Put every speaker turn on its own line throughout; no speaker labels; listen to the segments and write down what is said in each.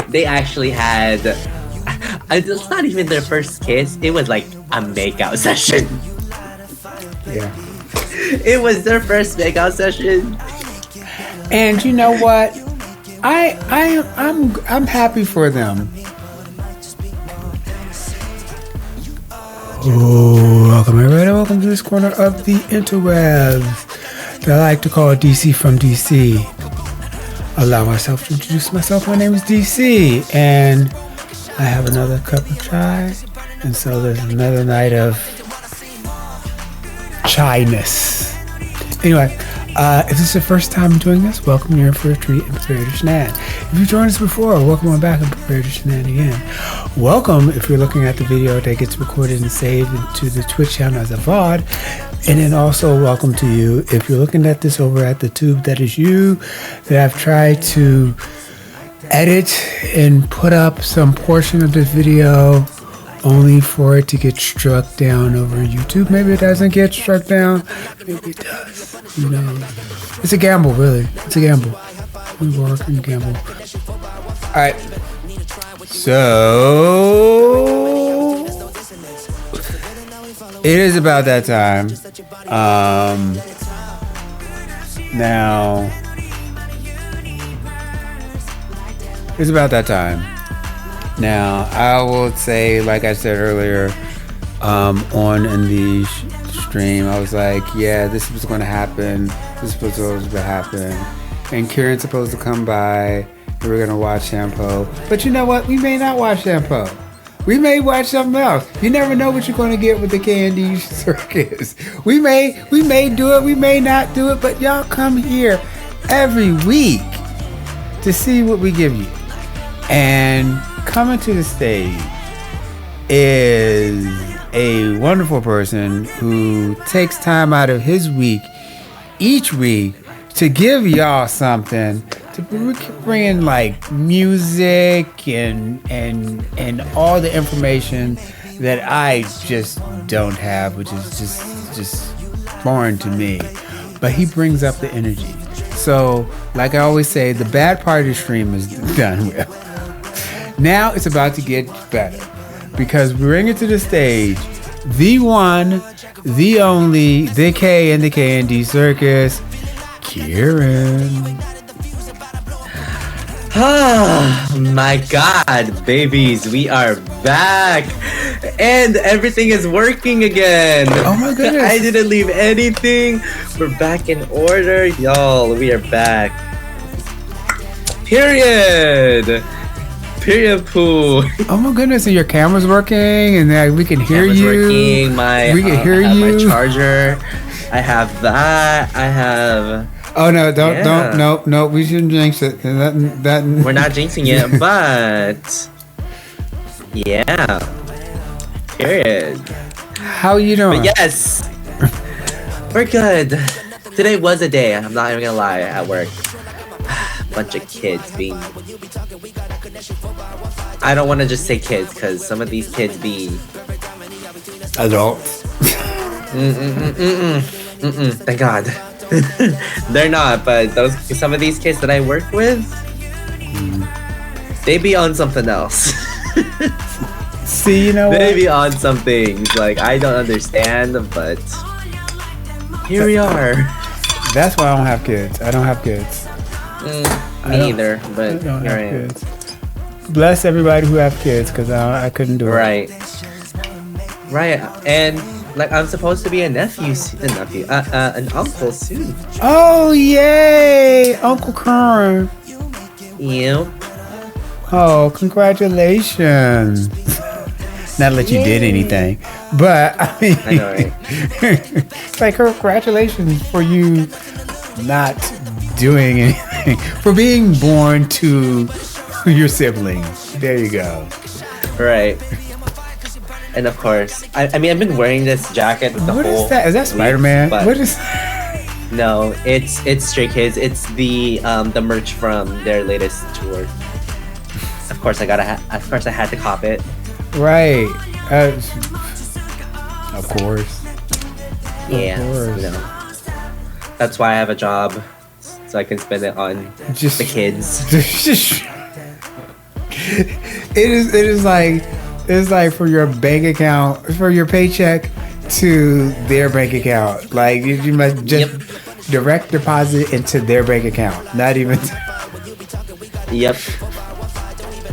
they actually had. It's not even their first kiss. It was like a makeout session.
Yeah.
It was their first makeout session.
And you know what? I'm happy for them. Oh, welcome everybody. Welcome to this corner of the interwebs that I like to call DC from DC. Allow myself to introduce myself. My name is DC, and I have another cup of chai, and so there's another night of chai-ness. Anyway, if this is your first time doing this, welcome. You're in for a treat and prepare to shenan. If you've joined us before, welcome on back and prepare to shenan again. Welcome if you're looking at the video that gets recorded and saved into the Twitch channel as a VOD. And then also welcome to you if you're looking at this over at the tube that is you, that I've tried to edit and put up some portion of this video only for it to get struck down over YouTube. Maybe it doesn't get struck down. Maybe it does. Who knows? It's a gamble, really. It's a gamble. We work and gamble. Alright. So it is about that time. Now it's about that time. Now, I will say, like I said earlier, on in the stream, I was like, yeah, this was going to happen. This was supposed to happen. And Kearne's supposed to come by, and we're going to watch ThamePo. But you know what? We may not watch ThamePo. We may watch something else. You never know what you're going to get with the KD Circus. We may do it. We may not do it. But y'all come here every week to see what we give you. And coming to the stage is a wonderful person who takes time out of his week each week to give y'all something, to bring in like music and all the information that I just don't have, which is just foreign to me. But he brings up the energy. So, like I always say, the bad part of the stream is done with. Now it's about to get better because we bring it to the stage, the one, the only, the K and the KD Circus, Kearne.
Oh my God, babies, we are back and everything is working again.
Oh my goodness.
I didn't leave anything. We're back in order. Y'all, we are back. Period. Period poo. Oh
my goodness, and your camera's working and we can hear you.
Working.
We can hear you.
My charger. I have that. I have.
Oh no! No! We shouldn't jinx it. That
we're not jinxing it, but yeah. Period.
How you doing?
But yes, we're good. Today was a day. I'm not even gonna lie. At work, bunch of kids being. I don't want to just say kids because some of these kids be
adults.
Thank God. They're not, but some of these kids that I work with, they be on something else.
See, you know
they be on some things like I don't understand, but here we are.
That's why I don't have kids. I don't have kids.
Me either, but
I don't have kids. Bless everybody who have kids, because I couldn't do it.
Right. And like I'm supposed to be an uncle soon.
Oh yay, Uncle Kearne.
Yep.
Oh, congratulations. Not that you did anything, but I mean,
I know, right?
It's like congratulations for you not doing anything, for being born to your siblings. There you go.
Right. And of course, I mean, I've been wearing this jacket the whole.
What is that? Is that Spider-Man? What is?
No, it's Stray Kids. It's the merch from their latest tour. Of course, I had to cop it.
Right. Of course.
Yeah. Of course. You know, that's why I have a job, so I can spend it on just the kids.
it's like for your bank account, for your paycheck to their bank account. Like you must just direct deposit into their bank account. Not even.
Yep.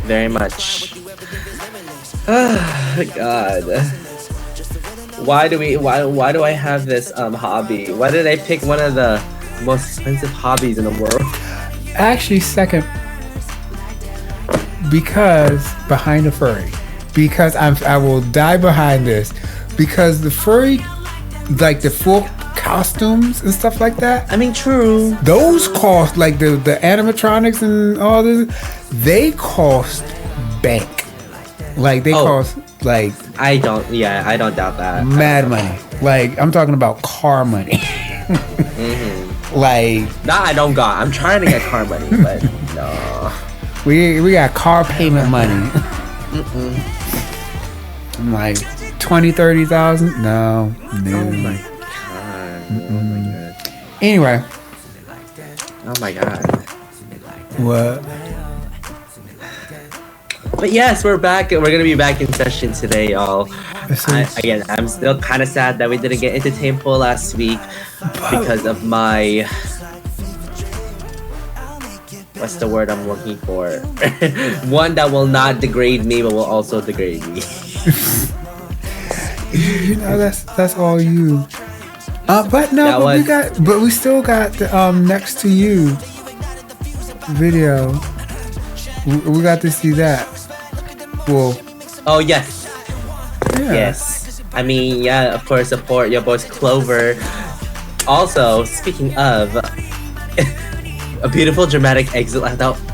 Very much. Oh, God. Why do I have this hobby? Why did I pick one of the most expensive hobbies in the world?
Actually, second, because behind the furry, because I will die behind this, because the furry, like the full costumes and stuff like that.
I mean, true.
Those cost, like the animatronics and all this, they cost bank. Like they cost like
I don't doubt that.
Mad money. Like I'm talking about car money. Like
nah, I don't got. I'm trying to get car money, but no.
We got car payment money. I'm like 20, 30,000. No.
Oh my god. Oh my god.
Anyway.
Oh my god.
What?
But yes, we're back. We're gonna be back in session today, y'all. Again, I'm still kind of sad that we didn't get into ThamePo last week because of my. What's the word I'm looking for? One that will not degrade me, but will also degrade me.
You know, that's all you. But no, but we still got the next to you video. We got to see that. Well.
Oh yes.
Yeah.
Yes. I mean, yeah. Of course, support your boys Clover. Also, speaking of a beautiful dramatic exit.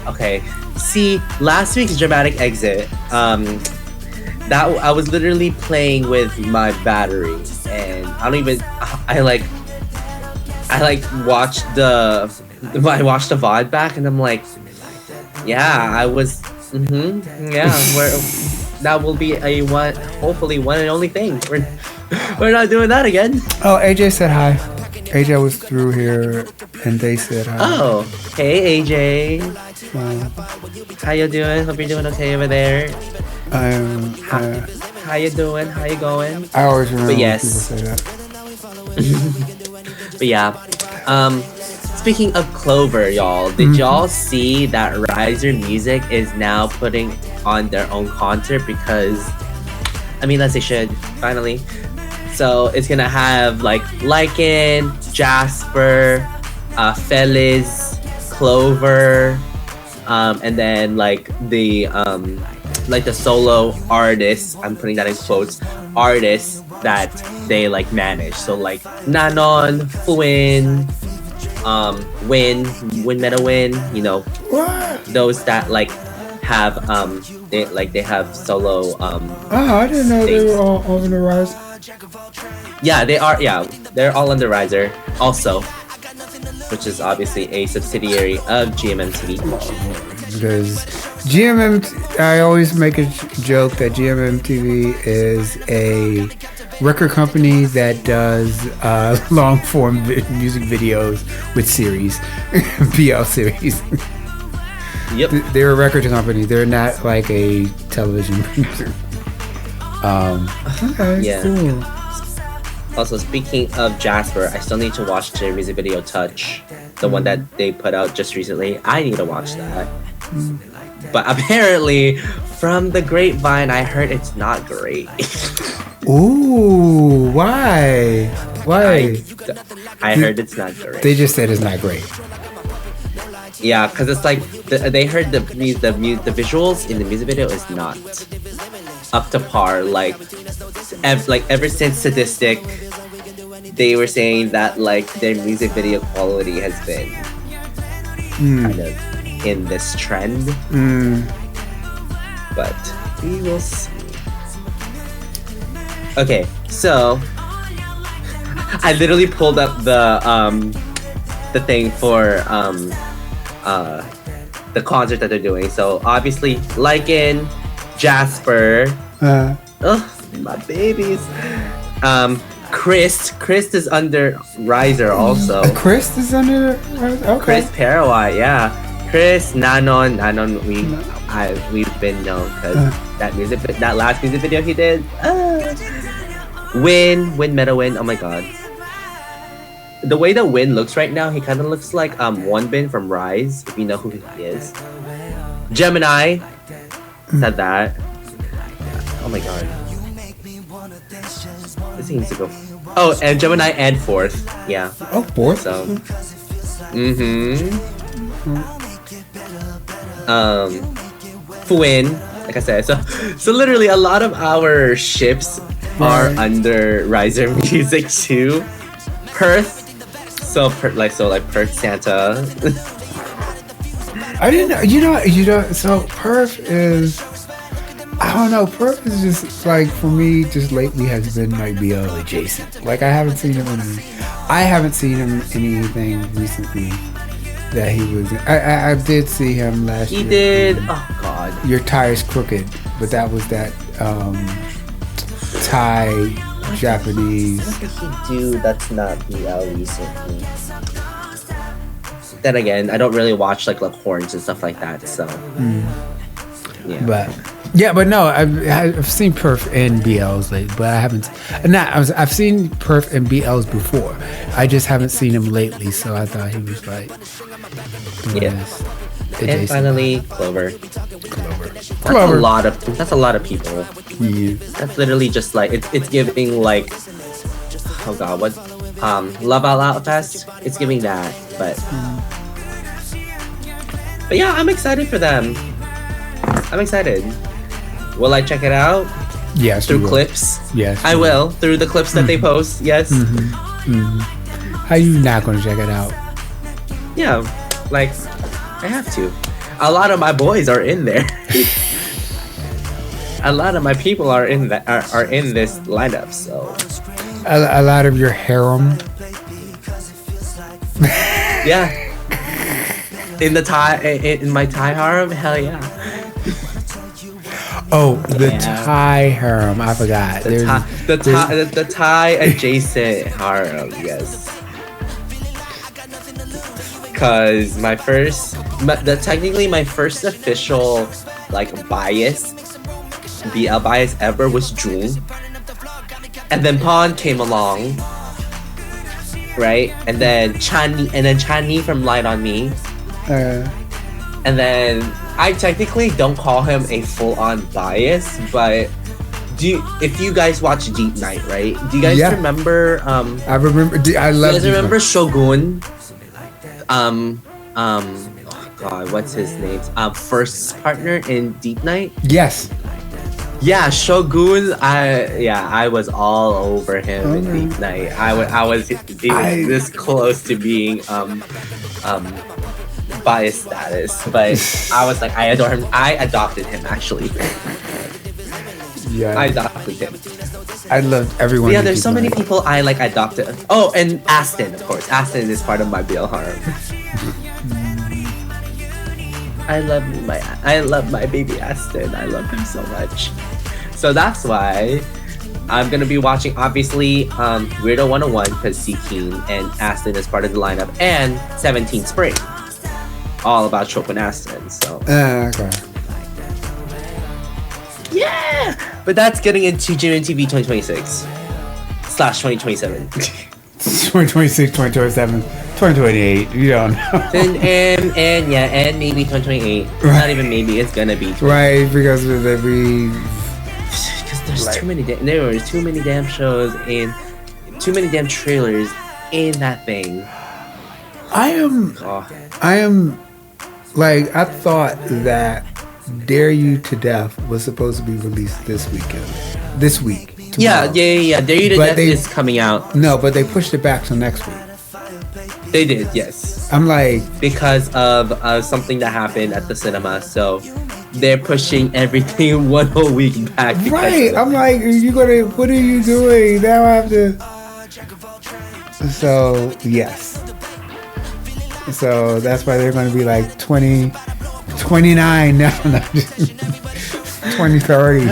Okay. See, last week's dramatic exit. That I was literally playing with my battery, and I watched the VOD back, and I'm like, yeah, I was, that will be hopefully one and only thing. We're not doing that again.
Oh, AJ said hi. AJ was through here, and they said hi.
Oh, hey AJ. How you doing? Hope you're doing okay over there. How you doing? How you going?
I always remember
when people
say that.
But yeah, speaking of Clover, y'all, did y'all see that Riser Music is now putting on their own concert? Because, I mean, as they should, finally. So it's gonna have like Lycan, Jasper, Feliz, Clover, and then like the solo artists, I'm putting that in quotes, artists that they like manage. So like Nanon, Fuin, Win Meta Win, you know, those that like have they have solo
I didn't know they were all on the Rise.
Yeah, they are. Yeah, they're all under Riser also, which is obviously a subsidiary of GMMTV.
Because I always make a joke that GMMTV is a record company that does long form music videos with series, BL series.
Yep.
They're a record company. They're not like a television producer. Okay,
yeah.
Cool.
Also, speaking of Jasper, I still need to watch their music video Touch, the one that they put out just recently. I need to watch that. But apparently, from the grapevine, I heard it's not great.
Ooh, why?
I heard it's not great.
They just said it's not great.
Yeah, because it's like they heard the visuals in the music video is not up to par. Like ever since Sadistic, they were saying that like their music video quality has been kind of in this trend. But we will see. Okay, so I literally pulled up the thing for the concert that they're doing. So obviously Lycan, Jasper, my babies. Chris is under Riser also.
Chris is under Riser? Okay.
Chris Parawai, yeah. Chris, Nanon, we've been known because that last music video he did. Win, Meta Win. Oh my god. The way that Win looks right now, he kind of looks like Wonbin from Rise, if you know who he is. Gemini said that. Oh my god. This seems to go. Oh, and Gemini and Fourth. Yeah.
Oh, Fourth.
So. Fuin, like I said. So literally a lot of our ships are under Riser Music too. Perth. So Perth Santa.
I didn't know. You know. So Perth is. I don't know. Perth is just like for me. Just lately has been like BL adjacent. Like I haven't seen him in anything recently that he was. I did see him last year.
He did. Oh god.
Your Tire's Crooked, but that was that Thai Japanese.
What did he do that's not BL recently? Then again, I don't really watch like horns and stuff like that, so.
Yeah. But no, I've seen Perf and BLs lately, but I haven't. I've seen Perf and BLs before. I just haven't seen him lately, so I thought he was like.
And finally, Clover. That's a lot of people.
Yeah.
That's literally just like it's giving like, oh god, what, Love Out Loud Fest. It's giving that, but yeah, I'm excited for them. I'm excited. Will I check it out?
Yes.
Through clips?
Yes.
I will. Through the clips that they post. Yes.
How you not gonna check it out?
Yeah, like I have to. A lot of my boys are in there. A lot of my people are in this lineup. So
a lot of your harem.
Yeah. In my Thai harem, hell yeah.
Oh, the Thai harem. I forgot.
The Thai adjacent harem, yes. Cause technically my first official like BL bias ever was June, and then Pawn came along, right? And then Chani from Light on Me, and then I technically don't call him a full-on bias, but if you guys watch Deep Night, right? Do you guys remember?
I remember. I love.
You guys remember Shogun? Oh God, what's his name? First partner in Deep Night.
Yes.
Yeah, Shogun. I was all over him in Deep Night. I was this close to being bias status, but I was like, I adore him. I adopted him actually.
Yeah,
I adopted him.
I loved everyone.
Yeah, there's so many people I like adopted. Oh, and Aston, of course. Aston is part of my BL harem. I love my baby Aston. I love him so much. So that's why I'm gonna be watching obviously Weirdo 101 because Kearne and Aston is part of the lineup, and 17 Spring. All about Chope and Aston. So.
Okay.
Yeah, but that's getting into JMTV 2026/2027.
2026, 2027, 2028. You don't know.
and maybe 2028. Right. Not even maybe. It's gonna be.
Right, because
there's too many. There were too many damn shows and too many damn trailers in that thing.
I am like, I thought that Dare You to Death was supposed to be released this week. Tomorrow.
Yeah. Dare You to Death is coming out.
No, but they pushed it back till next week.
They did, yes.
I'm like,
because of something that happened at the cinema, so they're pushing everything one whole week back.
Right. I'm like, what are you doing? Now I have to. So yes. So that's why they're going to be like 29 now, 2030.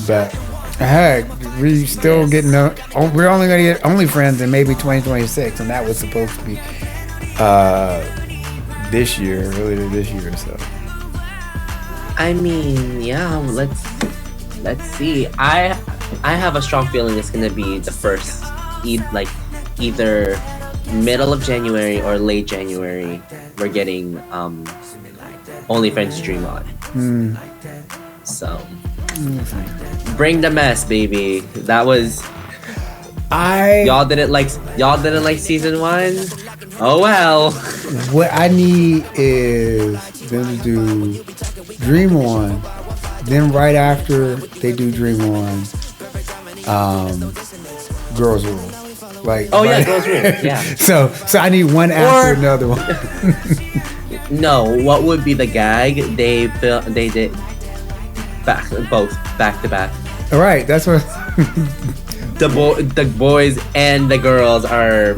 But heck, we still getting we're only going to get OnlyFriends in maybe 2026, and that was supposed to be this year, earlier this year. So
I mean, yeah, let's see. I have a strong feeling it's gonna be the first, either middle of January or late January. We're getting OnlyFans Dream on. So bring the mess, baby. That was y'all didn't like season 1. Oh well.
What I need is them to do Dream On, then right after they do Dream On, Girls Rule. Like,
yeah, Girls Rule. Yeah.
So I need one after another one.
No, what would be the gag? They did both back to back.
All right, that's what.
The boys and the girls are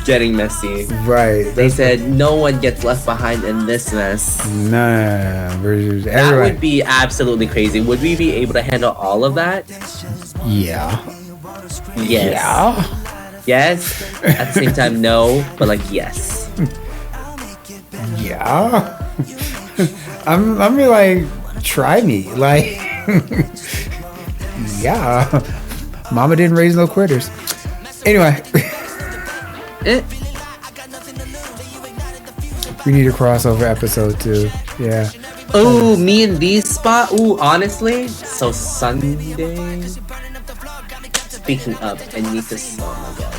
getting messy.
Right.
They said no one gets left behind in this mess.
Nah,
that would be absolutely crazy. Would we be able to handle all of that?
Yeah.
Yes.
Yeah.
Yes. At the same time, no, but like yes.
Yeah. I'm like, try me. Like, yeah. Mama didn't raise no quitters. Anyway. We need a crossover episode too. Yeah.
Oh, me and D's spot. Ooh, honestly. So Sunday. Speaking of, I need to. Oh my god.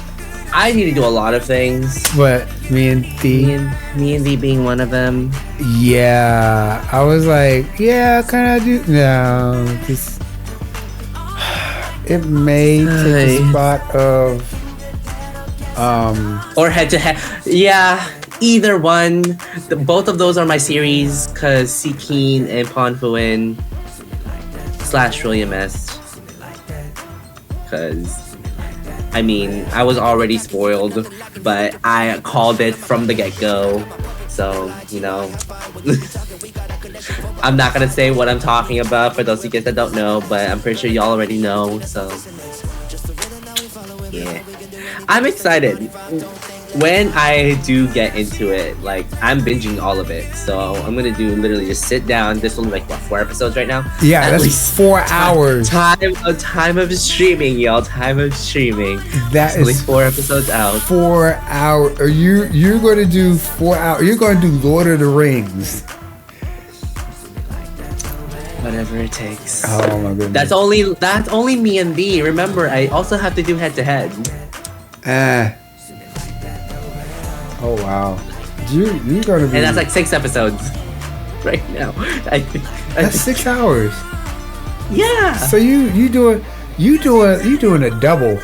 I need to do a lot of things.
What? Me and D?
Me and D being one of them.
Yeah. I was like, yeah, can I do? No. Just. It may take the spot of
or head to head. Yeah, either one. Both of those are my series because C. Kearne and Ponfuin / William S. Because I mean, I was already spoiled, but I called it from the get-go. So, you know, I'm not gonna say what I'm talking about for those of you guys that don't know, but I'm pretty sure y'all already know. So, yeah, I'm excited. When I do get into it, like, I'm binging all of it. So I'm gonna do literally just sit down. This one like what, 4 episodes right now?
Yeah, at that's least 4 hours.
Time of streaming, y'all. Time of streaming.
That is
at least 4 episodes out.
4 hours. Are you're gonna do 4 hours? You're gonna do Lord of the Rings.
Whatever it takes.
Oh my goodness.
That's only me and B. Remember, I also have to do head to head.
Oh wow. You're gonna be.
And that's like 6 episodes right now.
That's 6 hours.
Yeah.
So you doing a double.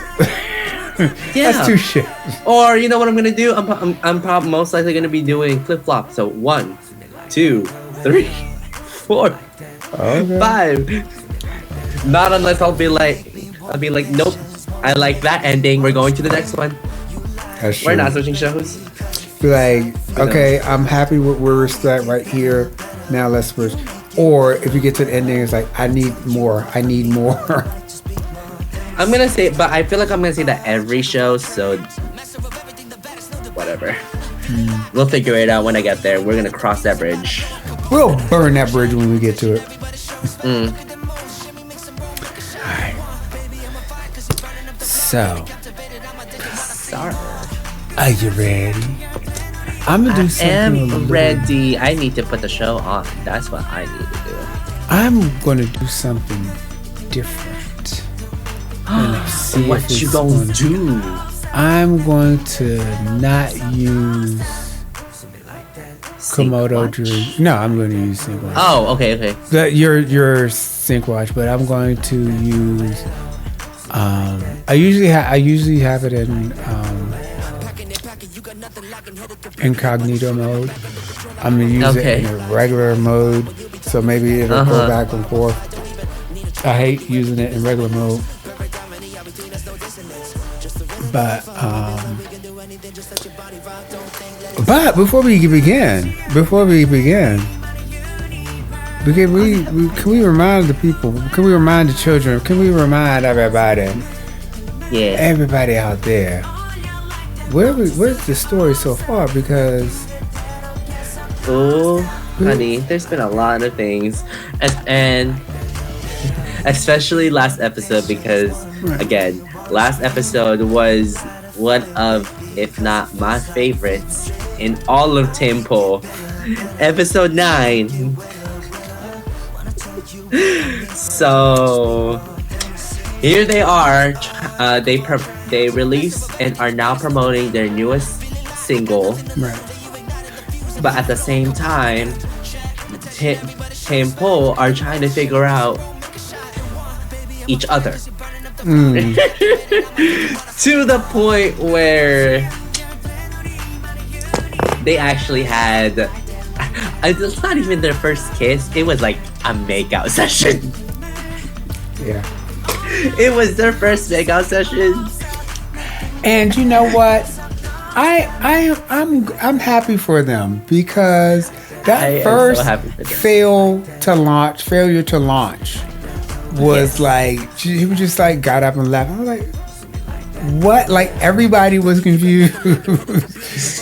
Yeah.
That's 2 shifts.
Or you know what I'm gonna do? I'm probably most likely gonna be doing flip flop. So 1, 2, 3, 4, 5. Not unless I'll be like, nope. I like that ending. We're going to the next one.
That's true.
We're not switching shows.
Be like, okay, I'm happy with where we're at right here. Now let's switch. Or if you get to the ending, it's like, I need more.
I'm gonna say, but I feel like I'm gonna say that every show. So whatever. We'll figure it out when I get there. We're gonna cross that bridge.
We'll burn that bridge when we get to it. Alright. So, are you ready? I'm gonna do something.
I am ready. I need to put the show on. That's what I need to do.
I'm gonna do something different.
What you gonna do?
I'm going to not use Komodo Dream. No, I'm going to use Sync Watch.
Oh, okay.
Your Sync Watch, but I'm going to use. I usually have it in incognito mode. I'm gonna use it in a regular mode, so maybe it'll go back and forth. I hate using it in regular mode, but before we begin, can we remind the people? Can we remind the children? Can we remind everybody?
Yeah.
Everybody out there. Where's the story so far? Because
Oh, honey, there's been a lot of things, and especially last episode because again, last episode was one of, if not my favorites in all of ThamePo. Episode 9. So here they are. They released and are now promoting their newest single.
Right.
But at the same time, ThamePo are trying to figure out each other. To the point where they actually had, it's not even their first kiss, it was like a makeout session.
Yeah.
It was their first makeout session.
And you know what? I'm happy for them because that first failure to launch was like, he was just like got up and left. I was like, what? Like everybody was confused.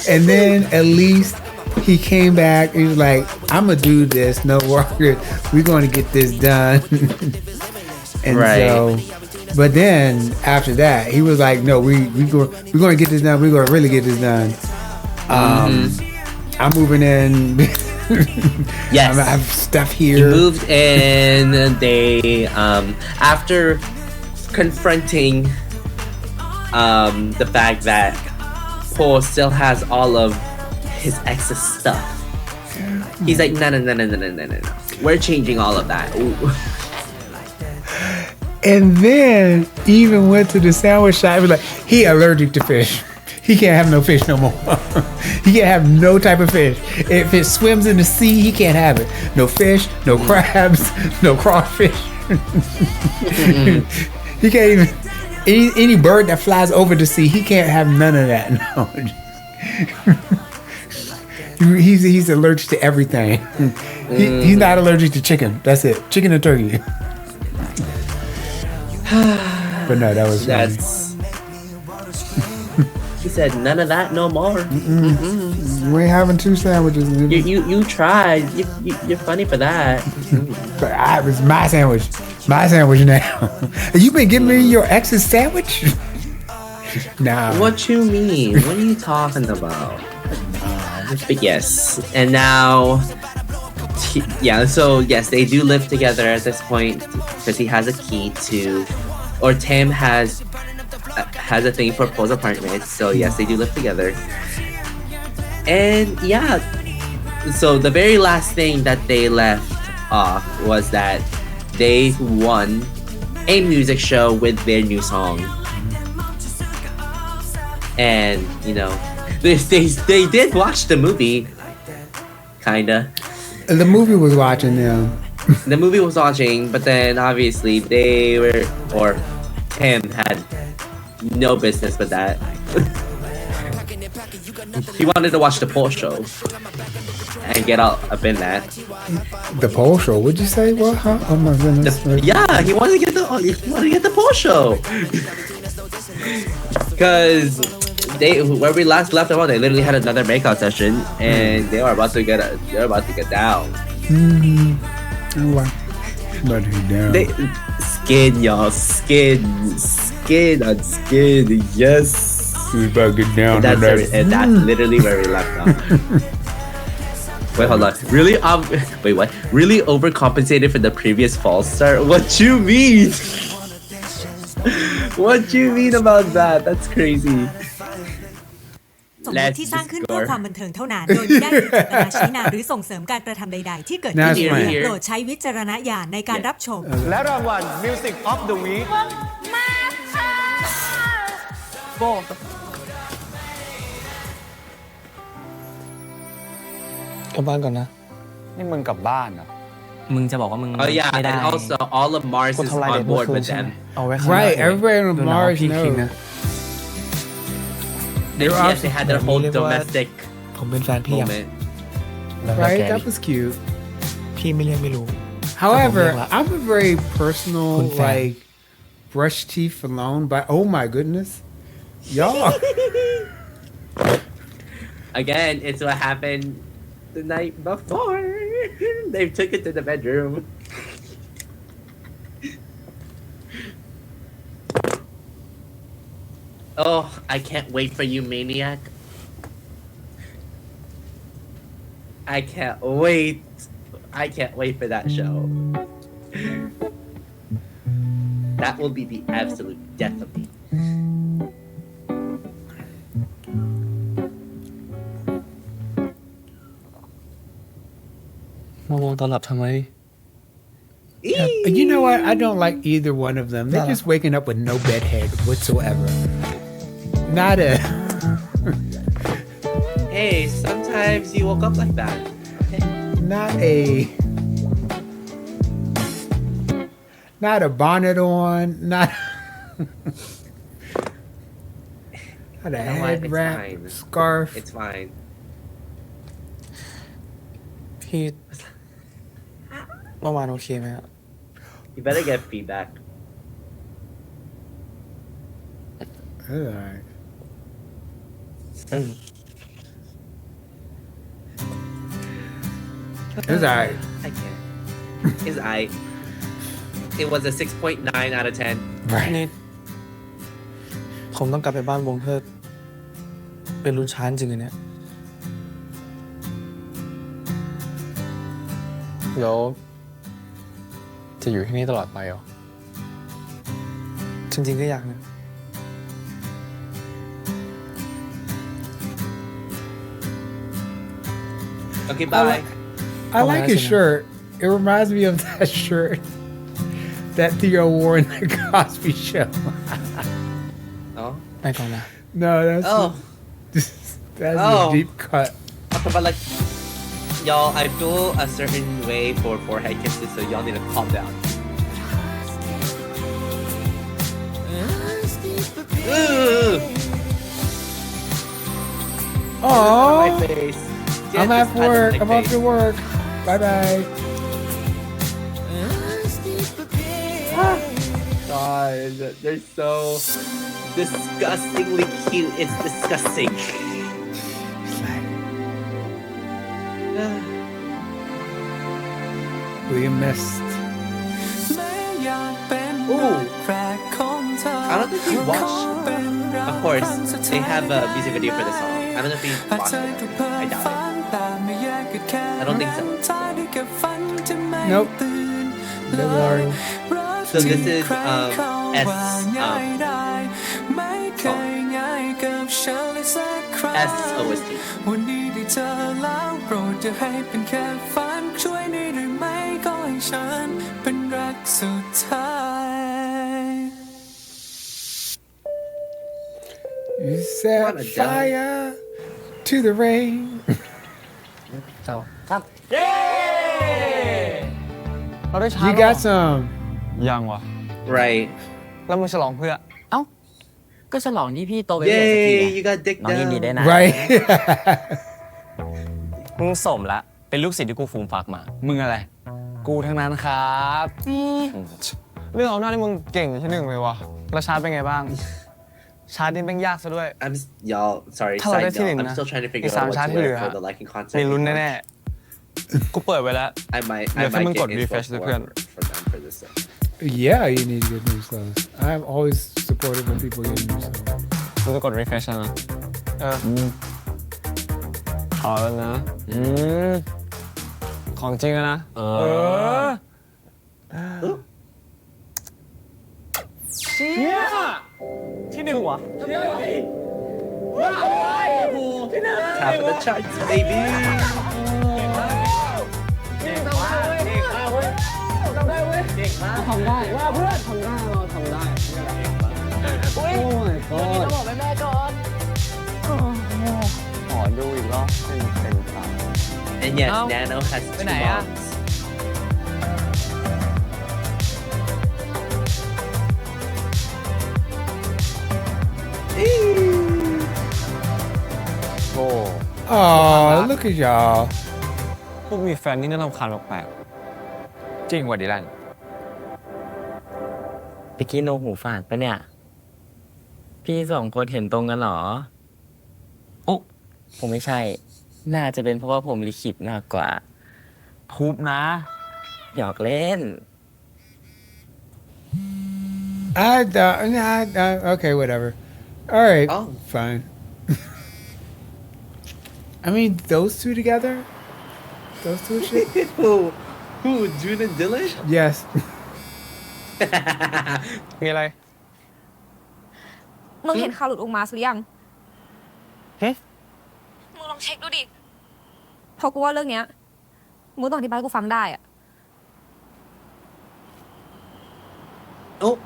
And then at least he came back and he was like, I'm gonna do this, no worries. We're gonna get this done. And so, but then after that, he was like, no, we're gonna get this done. We're gonna really get this done. I'm moving in.
Yes.
I have stuff here.
He moved in. They after confronting the fact that Paul still has all of his ex's stuff. He's like, no. We're changing all of that. Ooh.
And then even went to the sandwich shop. He was like, he allergic to fish. He can't have no fish no more. He can't have no type of fish. If it swims in the sea, he can't have it. No fish, no crabs, no crawfish. He can't even, any bird that flies over the sea, he can't have none of that. No. He's allergic to everything. He's not allergic to chicken. That's it. Chicken and turkey. But no, that was funny.
He said none of that no more.
We ain't having two sandwiches.
You tried. You're funny for that.
It was my sandwich. My sandwich now. You been giving me your ex's sandwich? Nah.
What you mean? What are you talking about? But yes, and now, yeah. So yes, they do live together at this point because he has a key to, or Tam has a thing for Paul's apartment. So yes, they do live together. And yeah, so the very last thing that they left off was that they won a music show with their new song. And you know, they did watch the movie, kinda.
The movie was watching them.
The movie was watching, but then obviously they were, or Tim had no business with that. He wanted to watch the Paul show and get all up in that.
The Paul show? What'd you say? What? Huh? Oh my goodness!
Yeah, he wanted to get the Paul show. Because where we last left them out, they literally had another makeout session, and they were about to get down.
Oh wow! About to get down.
Skin, y'all, skin on skin. Yes.
We about to get down.
And that's literally where we left off. Wait, hold on. Really? Wait, what? Really overcompensated for the previous false start? What you mean? What you mean about that? That's crazy.
สมมติที่สร้างขึ้นเพื่อความบันเทิงเท่านั้นโดยไม่ได้มีเจตนาชี้นำหรือส่งเสริมการกระทำใดๆที่เกิดขึ้นโปรดใช้วิจารณญาณในการรับชม
และรางวัล Music of the Week
มาค่ะโบ
กลับบ้านก่อนนะ
นี่มึงกลับบ้านเหรอ
มึงจะบอกว่ามึง
Oh yeah,
ไม่ได้
and also all of Mars is on board with them.
เอาไว้ข้างหน้า
Right, everybody on
ดูนะ
Mars
พี่คิง
knows.
นะ
Yes, they had their whole domestic
ผมเป็นแฟนพี่อะ
moment.
แล้วก็
Right,
แก
that was cute.
พี่ไม่เรียกไม่รู้
However, I'm a very personal,
Kun fan.
like, brush teeth alone, but oh my goodness. Y'all.
Again, it's what happened the night before. They took it to the bedroom. Oh, I can't wait for you, Maniac. I can't wait. I can't wait for that show. That will be the absolute death of me.
มามองตอนหลับทำไม
You know what? I don't like either one of them. They're just waking up with no bedhead whatsoever. Not a.
Hey, sometimes you woke up like that.
Not a. Not a bonnet on. Not. Not a
You know what?
head
It's
wrap,
fine.
scarf.
It's fine.
พี่เมื่อวานโอเคไหมอะ
You better get feedback.
Alright. It's alright.
I can't. It's I. It was a 6.9 out of 10.
นี่ผมต้องกลับไปบ้านวงเพื่อเป็นรุ่นช้านจริงอันเนี้ยแล้วจะอยู่ที่นี่ตลอดไปเหรอจริงๆก็อยากนะ
Okay, bye.
I like his shirt. It reminds me of that shirt that Theo wore in the Cosby Show.
Oh.
ไปก่อนนะ
No, that's
Oh.
that's
Oh.
a deep cut.
But like, y'all, I feel a certain way for forehead kisses, so y'all need to calm down. Ooh.
Oh,
My face.
I'm
Get
at
this out of
work.
my
I'm off to
face.
work. Bye bye.
God, they're so disgustingly cute. It's disgusting.
We missed.
Ooh. I don't think we watched. Of course, they have a music video for this song. I don't know if you watched it. I doubt it. I don't think so.
Nope. No worry.
So this is S OST.
วันนี้ได้เจอแล้วโปรดอย่าให้เป็นแค่ฝันช่วยนี่ได้ไหมก็ให้ฉันเป็นรักสุดท้าย
You set
What a
fire to the rain.
เราได้ช้า
You got some.
ยังวะ
Right.
แล้วมึงฉลองเพื่อ
เอ้า ก็ฉลองที่พี่โตเป็นผู้ใหญ่สักที
Yay,
ไง
you got dick
น้องยินดีได้
down.
นะ
Right.
มึงสมละเป็นลูกศิษย์ที่กูฟูมฟักมา
มึงอะไร กูทั้งนั้นครับเรื่องเอาหน้าที่มึงเก่งที่หนึ่งเลยวะแล้วชาร์จเป็นไงบ้าง ชาร์จนี่แม่งยากซะด้วย
Y'all, sorry,
ถ้าเรา
side
ได้ที่
note.
หนึ่ง
I'm
นะ
still trying to
อี
figure
กสาม
out what
ชาร์จ
to
ที่เหลื
wear
อ
for the liking concert.
มีลุ้นแน่ๆกูเปิดไว้แล้ว
I might
Yeah,
get
someone got
info
refresh the pen.
for them for this.
Yeah, you need to get new clothes. I'm always supportive when people get new clothes.
มึงจะกด refresh นะเอาแล้วนะของจริงอะนะที่หนึ่งวะ
Top of the charts, baby.
ทำได้ว่าเพื่อนทำได้เราทำได้โอ้ my god ต้องบอกแม่ก่อนขอดูอีกรอบเป็นครั้ง
And yes, Nano has two moms.
โอ้
Oh, look at y'all.
พวกมีแฟนนี่น่ารำคาญแปลกๆจริงว่ะดิลัน
ตะกี้โนหูฝาดปะเนี่ย พี่สองคนเห็นตรงกันเหรอ โอ้ผมไม่ใช่ น่าจะเป็นเพราะว่าผมลิขิตมากกว่า
ทุบนะ
หยอกเล่น
Okay, whatever. All right,
Oh.
fine. I mean, those two together? Those two shit?
Who? June and Dylan?
Yes.
มีอะไร
มึงเห็นข่าวหลุดออกมาหรือยัง
เฮ้ย
มึงลองเช็คดูดิเพราะกูว่าเรื่องเนี้ยมึงต้องอธิบายให้กูฟังได้อะ
Oh.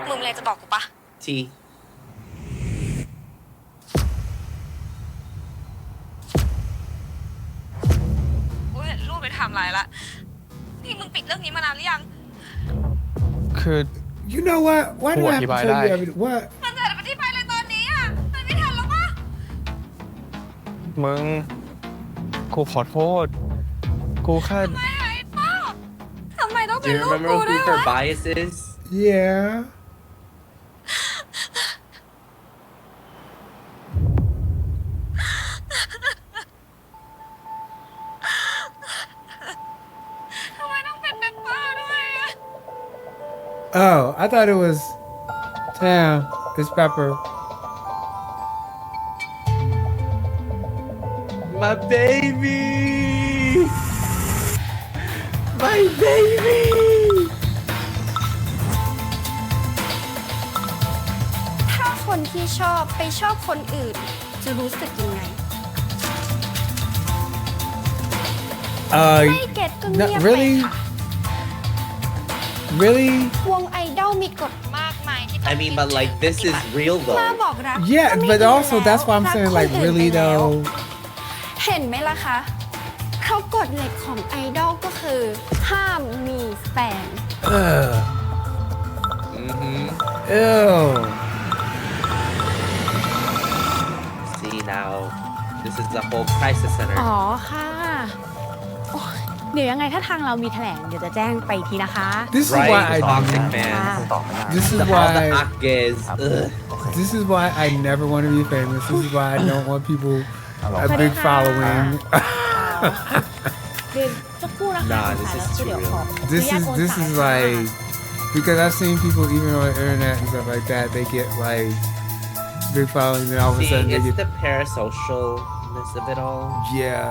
มึงมีอะไรจะบอกกูปะ
T.
กูเห็นรูปไปไทำลายละนี่มึงปิดเรื่องนี้มานานหรือยัง
คือ
You know what? Why do I have to
What?
tell you everything? What?
มันจะอธิบายเลยตอนนี้อ่ะมันไม่ทันแล้วปะ
มึง กูขอโทษ กูแค่
ไม่ไอ้ป้าทำไมต้อง
Do
เป็น
you
รูป
remember
กู
who
ด้วย
her
วะ
bias is?
Yeah. Oh, I thought it was. Damn, it's Pepper.
My baby! My baby!
ถ้าคนที่ชอบไปชอบคนอื่น จะรู้สึกยังไง ไม่เก็ตก็เงียบไป
Really?
ค่ะ
Really?
วงไอดอลมีกฎมากมายที่ต้อง
I mean, but like, this is real
มา
though.
บอกรัก
Yeah,
ก็ไม่
but
ดี
also
แล้ว
that's why I'm saying
รั
like
กคนอื่น
really
ไปแล้ว
though.
เห็นไหมล่ะคะเขากฎเหล็กของไอดอลก็คือ ห้ามมีแฟน
Ugh.
Mm-hmm.
Ew.
See now, this is the whole crisis center.
อ๋อค่ะโอ๊ยเดี๋ยวยังไงถ้าทางเรามีแถลงเดี๋ยวจะแจ้งไปทีนะคะ
This is
Right?
why I.
Toxic
ค่ะ
fans.
This is
The how the
why.
act is. Ugh.
This is why I never want to be famous. This is why I don't want people a big following.
เดี๋ยวจะพูดนะคะ
Nah,
สง
this
สัย
is
แล้ว
too
เดี๋ยว
real.
ขอ
This
อนุญาต
is
โอน
this
สาย
is
ค่ะ
like because I've seen people even on the internet and stuff like that. They get like big following, and all of a
See,
sudden they
it's
get
the parasocialness of it all.
yeah,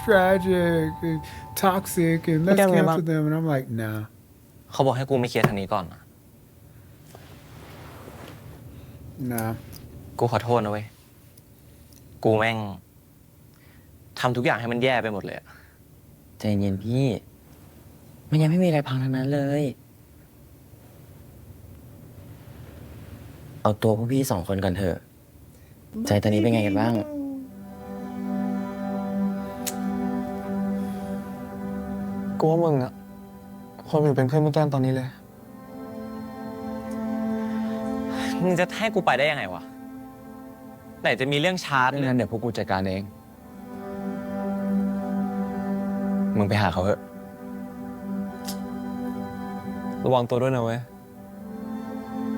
tragic, and toxic, and let's
Damn,
cancel
man.
them. And I'm like, nah,
เขาบอกให้กูไม่เคลียร์ทางนี้ก่อนนะ
nah.
กูขอโทษนะเว้ย กูแม่งทำทุกอย่างให้มันแย่ไปหมดเลยอะ
ใจเย็นพี่ มันยังไม่มีอะไรพังทั้งนั้นเลย เอาตัวพวกพี่สองคนกันเถอะ ใจตอนนี้เป็นไงกันบ้าง
กูว่ามึงอะคนอยู่เป็นเพื่อนพี่แก้มตอนนี้เลย
มึงจะให้กูไปได้ยังไงวะ ไหนจะมีเรื่องชาร์จ
ไม่
เนี่
งั้
ย
นเดี๋ยวพวกกูจัดการเอง
มึงไปหาเขาเถอะ
ระวังตัวด้วยนะเว้ย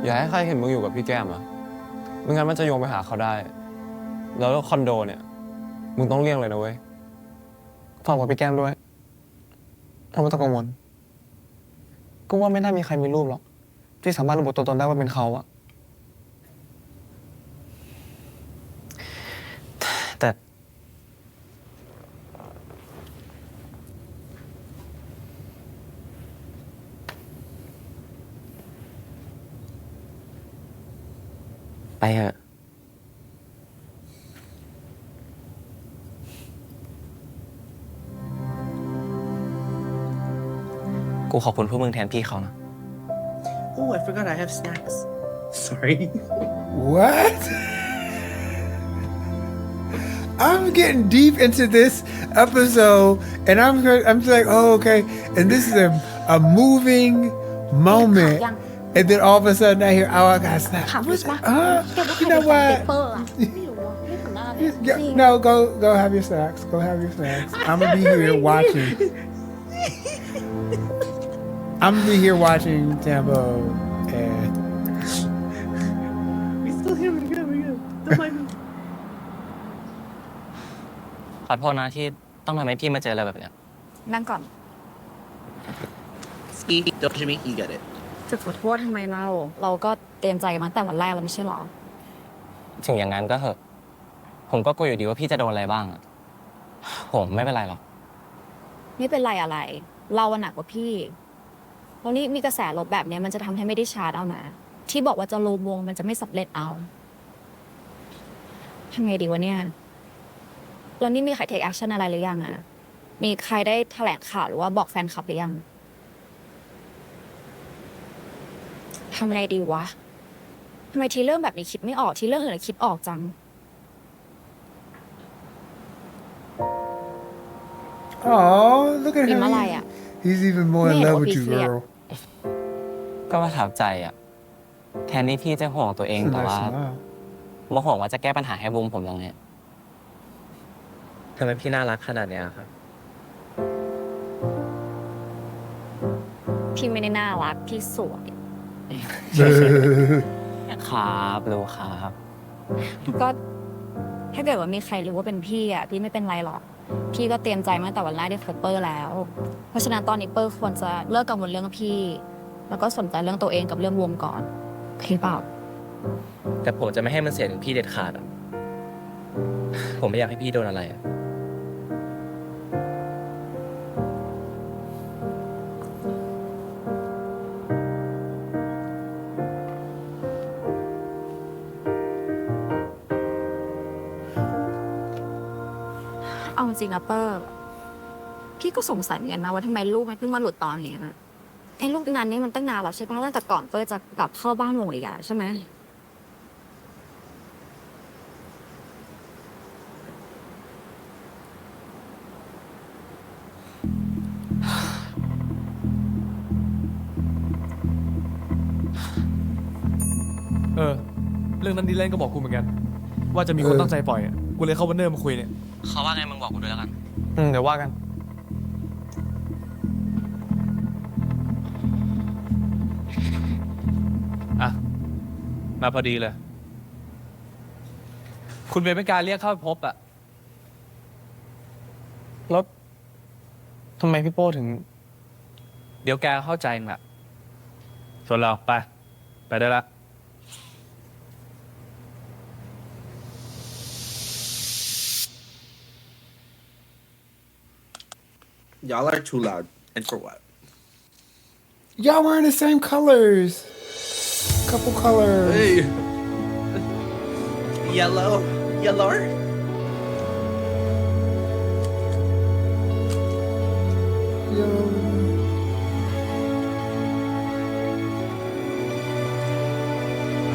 อย่าให้ใครเห็นมึงอยู่กับพี่แก้มอะไม่งั้นมันจะโยงไปหาเขาได้ แล้วคอนโดเนี่ย มึงต้องเลี่ยงเลยนะเว้ยฝากบอกพี่แก้มด้วยเราไม่ต้องกังวลกูว่าไม่น่ามีใครมีรูปหรอกที่สามารถระบุตัวตนได้ว่าเป็นเขาอะ
แต่
ไปเถอะ
กูขอบคุณพวกมึงแทนพี่เขานะ
Oh, I forgot I have snacks. Sorry.
What? I'm getting deep into this episode, and I'm just like, oh, okay. And this is a moving moment, and then all of a sudden I hear, oh, I got snapped.
ถามรู้ปะ
You know
เป
what?
เปอร์อะไม่รู้อะไม่ถึงหน้าเลย
No, go have your snacks. Go have your snacks. I'm gonna be here watching. I'm gonna be here watching ThamePo, and
อโทษนะที่ต้องทำให้พี่มาเจออะไรแบบเนี้ย
นั่งก่อน
Ski, don't you make you get it?
จะขอโทษทำไมเราก็เตรียมใจมาตั้งแต่วันแรกแล้วไม่ใช่หรอ
ถึงอย่างนั้นก็เถอะผมก็กลัวอยู่ดีว่าพี่จะโดนอะไรบ้างอะผมไม่เป็นไรหรอก
ไม่เป็นไรอะไร เราหนักกว่าพี่แล้วนี่มีกระแสลบแบบนี้มันจะทำให้ไม่ได้ชาร์จเอานะที่บอกว่าจะรวมวงมันจะไม่สำเร็จเอาทำไงดีวะเนี่ยแล้วนี่มีใครเทคแอคชั่นอะไรหรือยังอะมีใครได้แถลงข่าวหรือว่าบอกแฟนคลับหรือยังทำไงดีวะทำไมทีเรื่องแบบนี้คิดไม่ออกทีเรื่องอื่นคิดออกจัง
Oh, look at
มี
him.
อะไรอ่ะ
He's even more in love with you, girl.
ก็ประทับใจอะแทนที่พี่จะห่วงตัวเอง
That's a
แต่ว่า
nice smile.
โมโหว่าจะแก้ปัญหาให้บูมผมตรงเนี้ยทำไมพี่น่ารักขนาดเนี้ยครับ
พี่ไม่ได้น่ารักพี่สวย
ครับรู้ครับ
ก็ถ้าเกิดว่ามีใครรู้ว่าเป็นพี่อ่ะพี่ไม่เป็นไรหรอกพี่ก็เตรียมใจมาตั้งแต่วันแรกที่เปิดแล้ว เพราะฉะนั้นตอนนี้เปิดควรจะเลิกกังวลเรื่องพี่ แล้วก็สนใจเรื่องตัวเองกับเรื่องวงก่อนโอเคเปล่า
แต่ผมจะไม่ให้มันเสียถึงพี่เด็ดขาดอะผมไม่อยากให้พี่โดนอะไรอะ
เอาจริงนะเปิดพี่ก็สงสัยเหมือนกันนะว่าทำไมลูกมันเพิ่งมาหลุดตอนนี้นะไอ้ลูกนั้นนี่มันตั้งนานแล้วใช่ปะตั้งแต่ก่อนเปิดจะกลับเข้าบ้านวงอีกอะใช่ไหม
เรื่องนั้นดีแลนก็บอกกูเหมือนกันว่าจะมีคนตั้งใจปล่อยอ่ะกูเลยเข้าวันเนอร์มาคุยเนี่ย
เขาว่าไงมึงบอกกูด้วยแล้วกัน
เดี๋ยวว่ากันอ่ะมาพอดีเลย คุณเป็นการเรียกเข้าพบอะแล้วทำไมพี่โป้ถึง เดี๋ยวแกเข้าใจน่ะส่วนเราไปได้ละ
Y'all are too loud. And for what?
Y'all wearing the same colors. Couple colors.
Hey. Yellow. Yellower?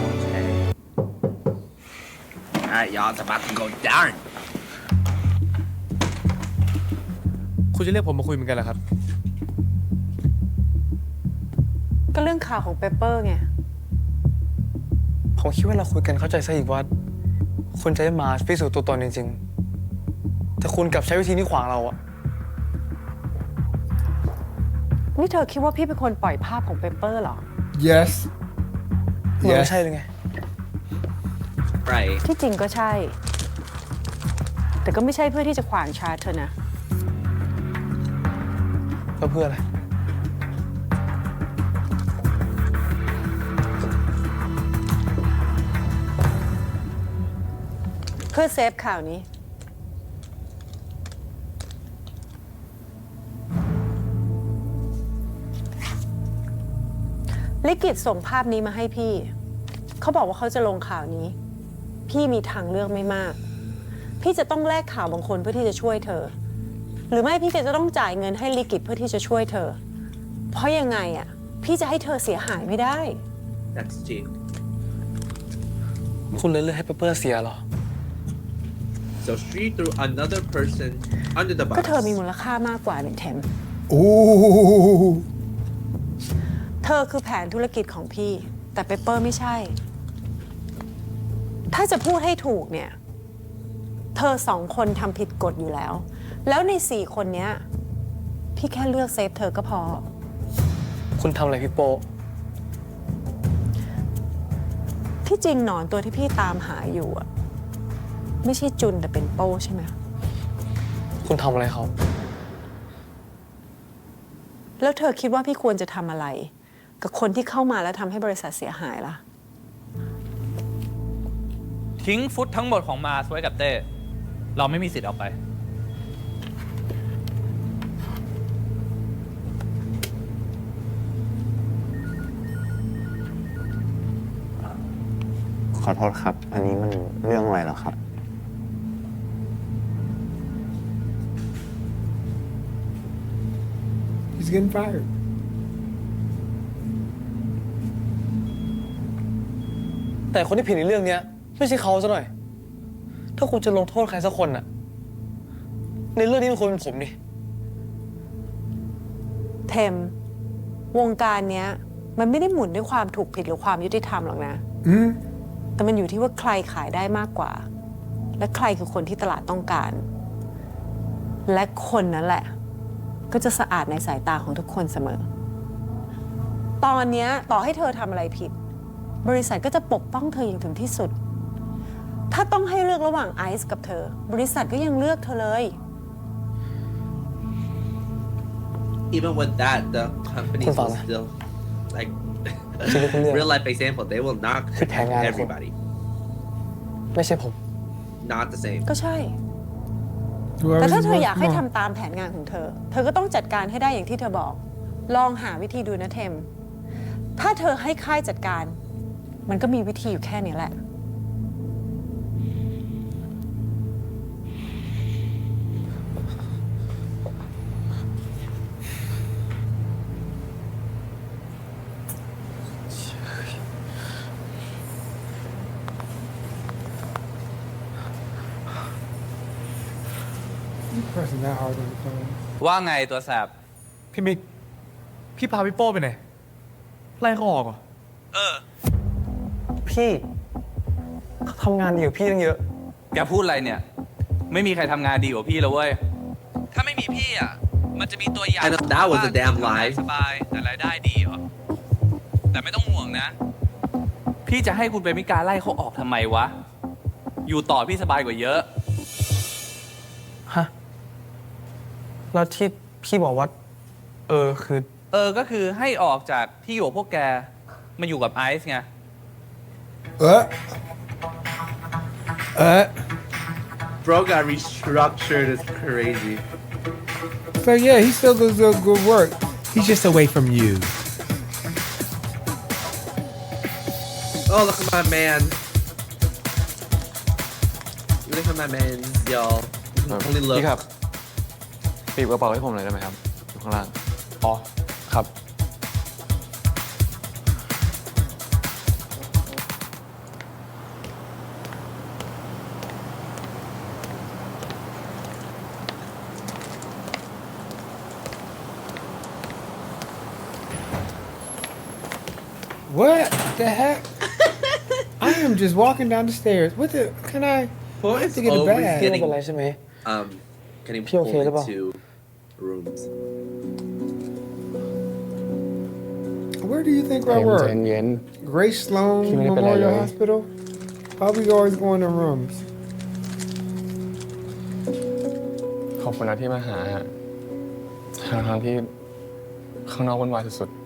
Okay. Alright, y'all, it's about to go down.
คุณจะเรียกผมมาคุยเหมือนกันเหรอครับ
ก็เรื่องข่าวของเปเปอร์ไง
ผมคิดว่าเราคุยกันเข้าใจซะอีกว่าคุณจะให้มาพิสูจน์ตัวตนจริงๆแต่คุณกลับใช้วิธีนี้ขวางเราอะ
นี่เธอคิดว่าพี่เป็นคนปล่อยภาพของเปเปอร์เหรอ
Yes.
มันไม่ใช่เลยไง
Right.
ที่จริงก็ใช่ แต่ก็ไม่ใช่เพื่อที่จะขวางชาร์จเธอนะ
แล้วเพื่ออะไร
เพื่อเซฟข่าวนี้ ลิกิตส่งภาพนี้มาให้พี่ เขาบอกว่าเขาจะลงข่าวนี้ พี่มีทางเลือกไม่มาก พี่จะต้องแลกข่าวบางคนเพื่อที่จะช่วยเธอ หรือไม่พี่ก็จะต้องจ่ายเงินให้ลิกิตเพื่อที่จะช่วยเธอ เพราะยังไงอ่ะ พี่จะให้เธอเสียหายไม่ได้
That's G.
คุณเลยเลือกให้เปเปอร์เสียเหรอ
So she threw another person under the
ก็
bus.
เธอมีมูลค่ามากกว่าเนี่ยเทม
Ooh.
เธอคือแผนธุรกิจของพี่ แต่เปเปอร์ไม่ใช่ ถ้าจะพูดให้ถูกเนี่ย เธอสองคนทำผิดกฎอยู่แล้ว แล้วใน4 คนเนี้ยพี่แค่เลือกเซฟเธอก็พอ
คุณทำอะไรพี่โป้
ที่จริงหนอนตัวที่พี่ตามหาอยู่อะไม่ใช่จุนแต่เป็นโป้ใช่ไหม
คุณทำอะไรเขา
แล้วเธอคิดว่าพี่ควรจะทำอะไรกับคนที่เข้ามาแล้วทำให้บริษัทเสียหายล่ะ
ทิ้งฟุตทั้งหมดของมาไว้กับเต้เราไม่มีสิทธิ์เอาไป
ขอโทษครับ อันนี้มันเรื่องอะไรเหรอครับ
He's getting fired.
แต่คนที่ผิดในเรื่องนี้ไม่ใช่เขาซะหน่อย ถ้าคุณจะลงโทษใครสักคนน่ะ ในเรื่องนี้มันควรเป็นผมนี่
เทมวงการเนี้ยมันไม่ได้หมุนด้วยความถูกผิดหรือความยุติธรรมหรอกนะ แต่มันอยู่ที่ว่าใครขายได้มากกว่า และใครคือคนที่ตลาดต้องการ และคนนั้นแหละก็จะสะอาดในสายตาของทุกคนเสมอ ตอนนี้ต่อให้เธอทำอะไรผิดบริษัทก็จะปกป้องเธออย่างถึงที่สุด ถ้าต้องให้เลือกระหว่างไอซ์กับเธอบริษัทก็ยังเลือกเธอเลย
Even with that, the companies will still like real life example. They will not protect everybody.
ไม่ใช่ผม
Not the same.
ก็ใช่ แต่ถ้าเธออยากให้ทำตามแผนงานของเธอ เธอก็ต้องจัดการให้ได้อย่างที่เธอบอก ลองหาวิธีดูนะเทม ถ้าเธอให้ค่ายจัดการ มันก็มีวิธีอยู่แค่นี้แหละ
Pressing that hard on the phone.
ว่าไงตัวแสบ
พี่มิกพี่พาพี่โป้ไปไหนไล่เขาออกเหรอ
พี่เขาทำงานดีกว่าพี่ตั้งเยอะ
แกพูดอะไรเนี่ยไม่มีใครทำงานดีกว่าพี่แล้วเว้ยถ้าไม่มีพี่อ่ะมันจะมีตัวอย่าง
I know that was a damn lie.
สบายแต่รายได้ดีเหรอแต่ไม่ต้องห่วงนะพี่จะให้คุณเปมิกาไล่เขาออกทำไมวะอยู่ต่อพี่สบายกว่าเยอะ
ฮะแล้วที่พี่บอกว่าคือ
ก็คือให้ออกจากที่อยู่พวกแกมาอยู่กับไอซ์ไง
Bro got restructured. It's crazy.
So yeah, he still does good work. He's just away from you.
Oh, look at my man. Look at my man, y'all. Only look.
พี่ครับปีบกระเป๋าให้ผมหน่อยได้ไหมครับอยู่ข้างล่างอ๋อครับ
What the heck? I am just walking down the stairs. What the? Can I?
Who
I have
is
to get a
always
bag.
getting
ไม่เป็นไรใช่ไหม
getting
พี่โอ
pulled
เคหรือเปล่า
into rooms?
Where do you think I
ใจ
work?
เย็น
Grace Sloan
พี่ไม่ได้เป็นไรเลย
Memorial Hospital. Why we always going to rooms?
ขอบคุณนะที่มาหาทางที่ข้างนอกวุ่นวายสุดๆ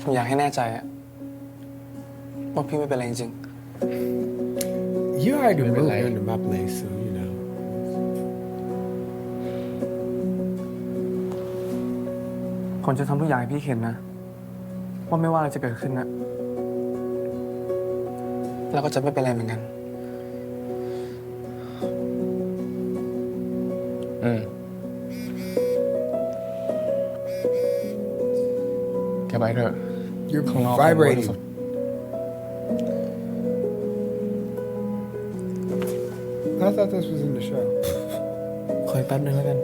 ผมอยากให้แน่ใจอะว่าพี่ไม่เป็นไรจริง
You already moved into my place, so you know.
ผมจะทำทุกอย่างให้พี่เห็นนะว่าไม่ว่าอะไรจะเกิดขึ้นนะแล้วก็จะไม่เป็นไรเหมือนกันแกไปเถอะ
You're
ข้างนอก
vibrating. I thought this was in the show.
ขออีกแป๊บนึงแล้วกัน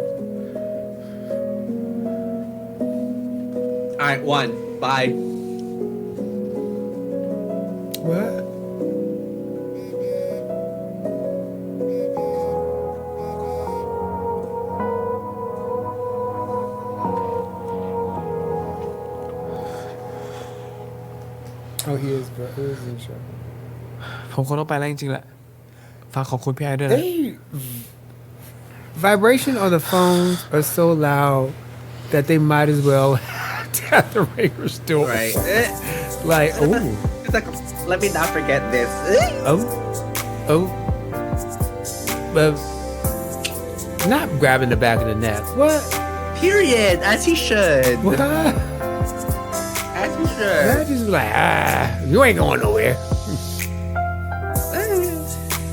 Alright, one. Bye.
What? Oh, he is, but it is in the show.
ผมคงต้องไปแล้วจริงๆแหละฝากขอบคุณพี่ไอด้วยนะ
They vibration on the phones are so loud that they might as well have the ringer's door.
Right.
Like, oh.
It's like, let me not forget this.
Oh. But not grabbing the back of the neck. What?
Period. As he should.
What?
As he should.
That just like, you ain't going nowhere.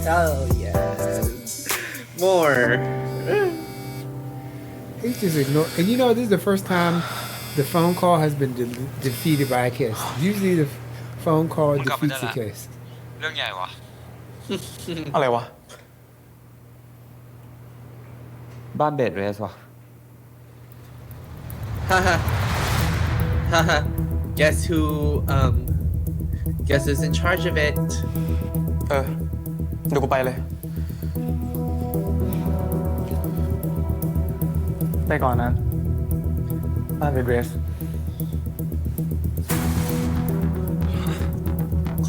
Oh, yes. More.
He's just ignoring. And you know, this is the first time the phone call has been defeated by a kiss. Usually the phone call defeats a kiss.
เรื่องใหญ่วะ อะไรวะ บ้านเบดเรสวะ
Haha. Haha. Guess who's in charge of it?
เดี๋ยวกูไปเลย
ไปก่อนนะบ้านเบดเรส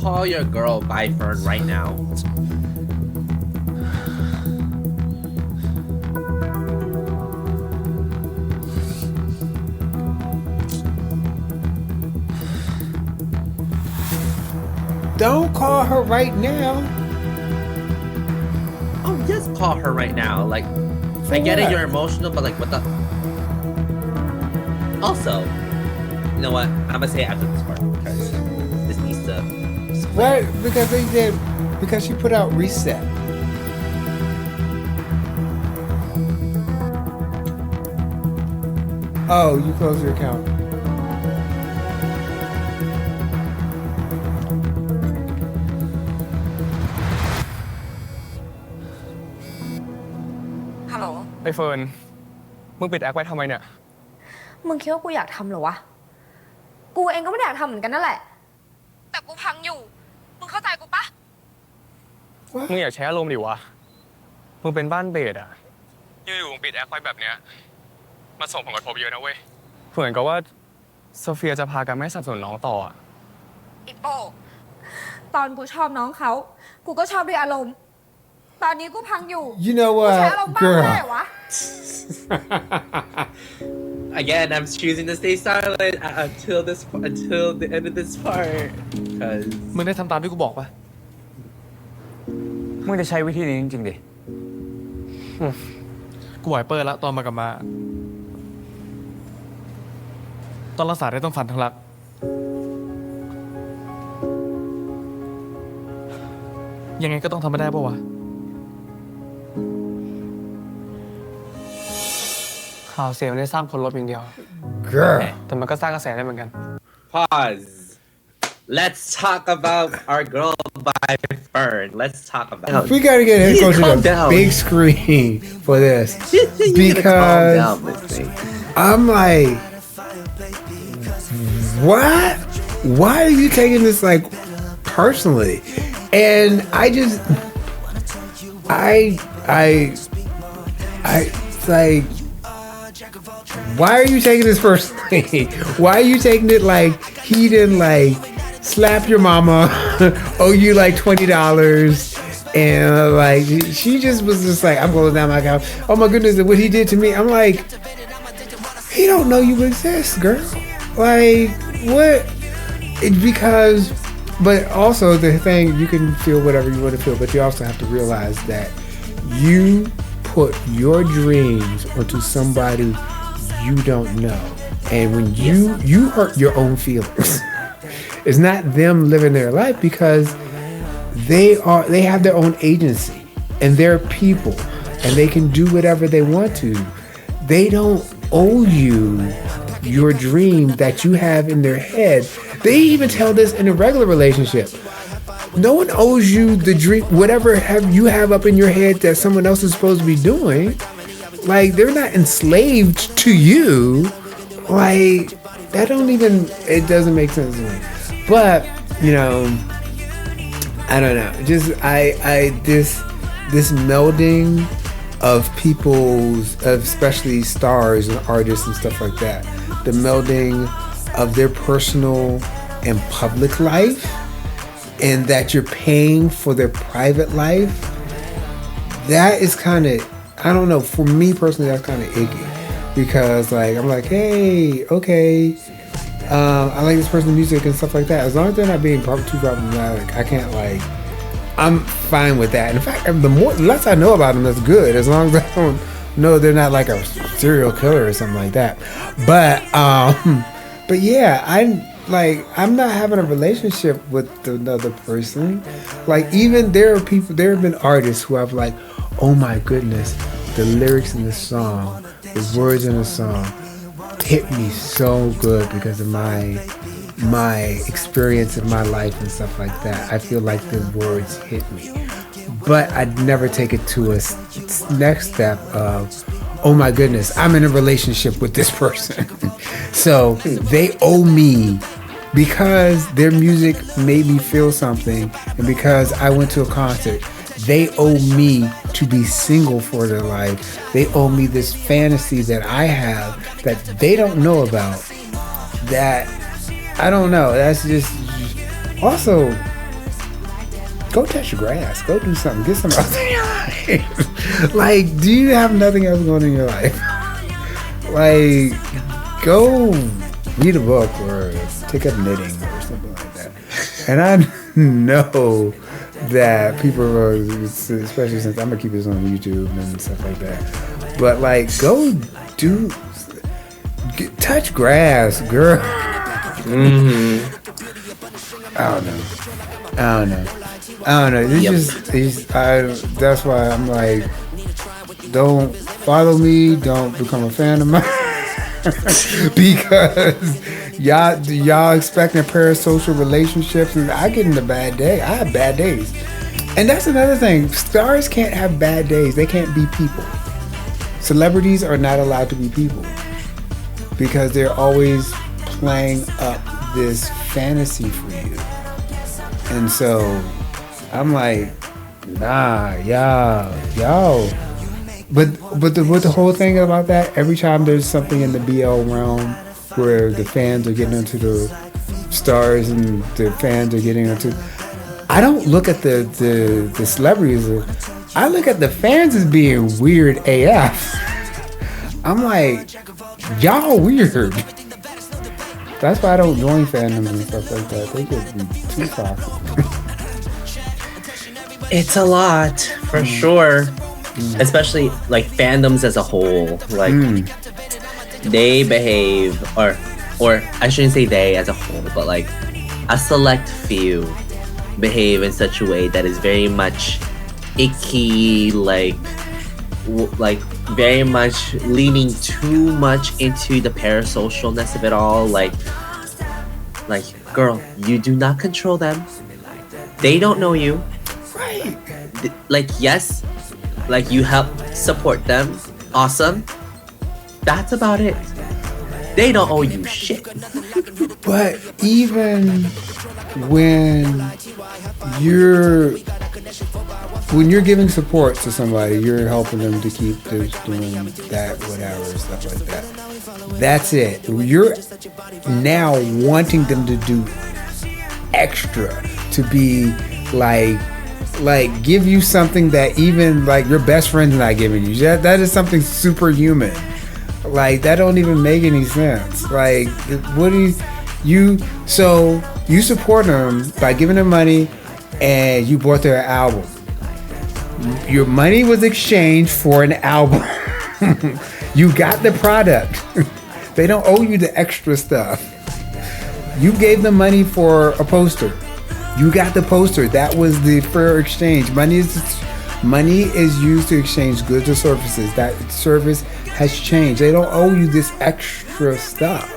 Call your girl by Fern right now.
Don't call her right now.
Oh, just call her right now. Like, I get it, you're emotional, but like, what the? Also, you know what? I'm gonna say it after this part because this needs to.
Right? Because they did. Because she put out reset. Oh, you closed your account.
Hello
ไอ้เฟิร์น มึงปิดแอคไว้ทำไมเนี่ย
มึงคิดว่ากูอยากทำเหรอวะ กูเองก็ไม่ได้อยากทำเหมือนกันนั่นแหละ แต่กูพังอยู่ มึงเข้าใจกูปะ
มึงอย่าใช้อารมณ์ดิวะ มึงเป็นบ้านเบสอะอยู่ๆมึงปิดแอคไว้แบบเนี้ยมาส่งผลกระทบเยอะนะเว้ยเหมือนกับว่าโซเฟียจะพากันไม่สนับสนุนน้องต่ออะ
อีโป้ตอนกูชอบน้องเขา กูก็ชอบด้วยอารมณ์ ตอนนี้กูพังอยู่
You know
กูใช้
what,
อารมณ์บ้างไม่ได้
girl?
วะ
Again, I'm choosing to stay silent until the end of this part. Cause
มึงได้ทำตามที่กูบอกปะ
มึงจะใช้วิธีนี้จริงๆดิ
กูไหวเปิดละตอนมากับมา ตอนรักษาได้ต้องฟันทั้งรัก ยังไงก็ต้องทำไม่ได้ปะวะ ข่าวเสียไม่ได้สร้างผลลบอย่างเดียว
Girl.
แต่มันก็สร้างกระแสได้เหมือนกัน
pause. Let's talk about our girl by Fern. Let's talk about.
We gotta get him
You
go
need to
to
calm
the
down.
big screen for this.
You need to calm
Because
down, Missy.
I'm like, what? Why are you taking this like personally? And I just, like, why are you taking this personally? Why are you taking it like he didn't like slap your mama, owe you like $20, and like she just was just like, I'm going down my account. Oh my goodness, what he did to me. I'm like, he don't know you exist, girl. Like, what? It's because, but also the thing, you can feel whatever you want to feel, but you also have to realize that you put your dreams onto somebody you don't know, and when you hurt your own feelings. It's not them living their life because they have their own agency and they're people and they can do whatever they want to. They don't owe you your dream that you have in their head. They even tell this in a regular relationship. No one owes you the dream, whatever you have up in your head that someone else is supposed to be doing. Like, they're not enslaved to you. Like, that don't even, it doesn't make sense to me. But, you know, I don't know. Just, this melding of people's, especially stars and artists and stuff like that, the melding of their personal and public life, and that you're paying for their private life, that is kind of, I don't know. For me personally, that's kind of icky because like I'm like, hey, okay, I like this person's music and stuff like that. As long as they're not being too problematic, I can't like. I'm fine with that. In fact, the less I know about them, that's good. As long as I don't know they're not like a serial killer or something like that. But yeah, I'm not having a relationship with another person. Like even there have been artists who have like, oh my goodness, the lyrics in the song, the words in the song hit me so good because of my experience in my life and stuff like that. I feel like the words hit me. But I'd never take it to a next step of, oh my goodness, I'm in a relationship with this person. So they owe me because their music made me feel something and because I went to a concert. They owe me to be single for their life. They owe me this fantasy that I have that they don't know about. That, I don't know. That's just also, go touch the grass. Go do something. Get some else in your life. Like, do you have nothing else going on in your life? Like, go read a book or take up knitting or something like that. And I know that people are, especially since I'm gonna keep this on YouTube and stuff like that. But like, go touch grass, girl. Mm-hmm. I don't know. That's why I'm like, don't follow me. Don't become a fan of mine. Because y'all expecting parasocial relationships, and I get in a bad day. I have bad days, and that's another thing. Stars can't have bad days. They can't be people. Celebrities are not allowed to be people because they're always playing up this fantasy for you. And so I'm like, nah, y'all. But the whole thing about that, every time there's something in the BL realm where the fans are getting into the stars and the fans are getting into, I don't look at the celebrities. I look at the fans as being weird AF. I'm like, y'all weird. That's why I don't join fandoms and stuff like that. They get too toxic.
It's a lot, for sure. Especially like fandoms as a whole. Like they behave, or I shouldn't say they as a whole, but like a select few behave in such a way that is very much icky, like very much leaning too much into the parasocialness of it all. Like girl, you do not control them. They don't know you.
Right.
Like, yes, like you help support them. Awesome. That's about it. They don't owe you shit.
But even when you're giving support to somebody, you're helping them to keep doing that, whatever, stuff like that. That's it. You're now wanting them to do extra, to be like give you something that even like your best friend's not giving you. That is something superhuman. Like that don't even make any sense. Like what do you support them by giving them money and you bought their album. Your money was exchanged for an album. You got the product. They don't owe you the extra stuff. You gave them money for a poster. You got the poster. That was the fair exchange. Money is used to exchange goods or services. That service has changed. They don't owe you this extra stuff.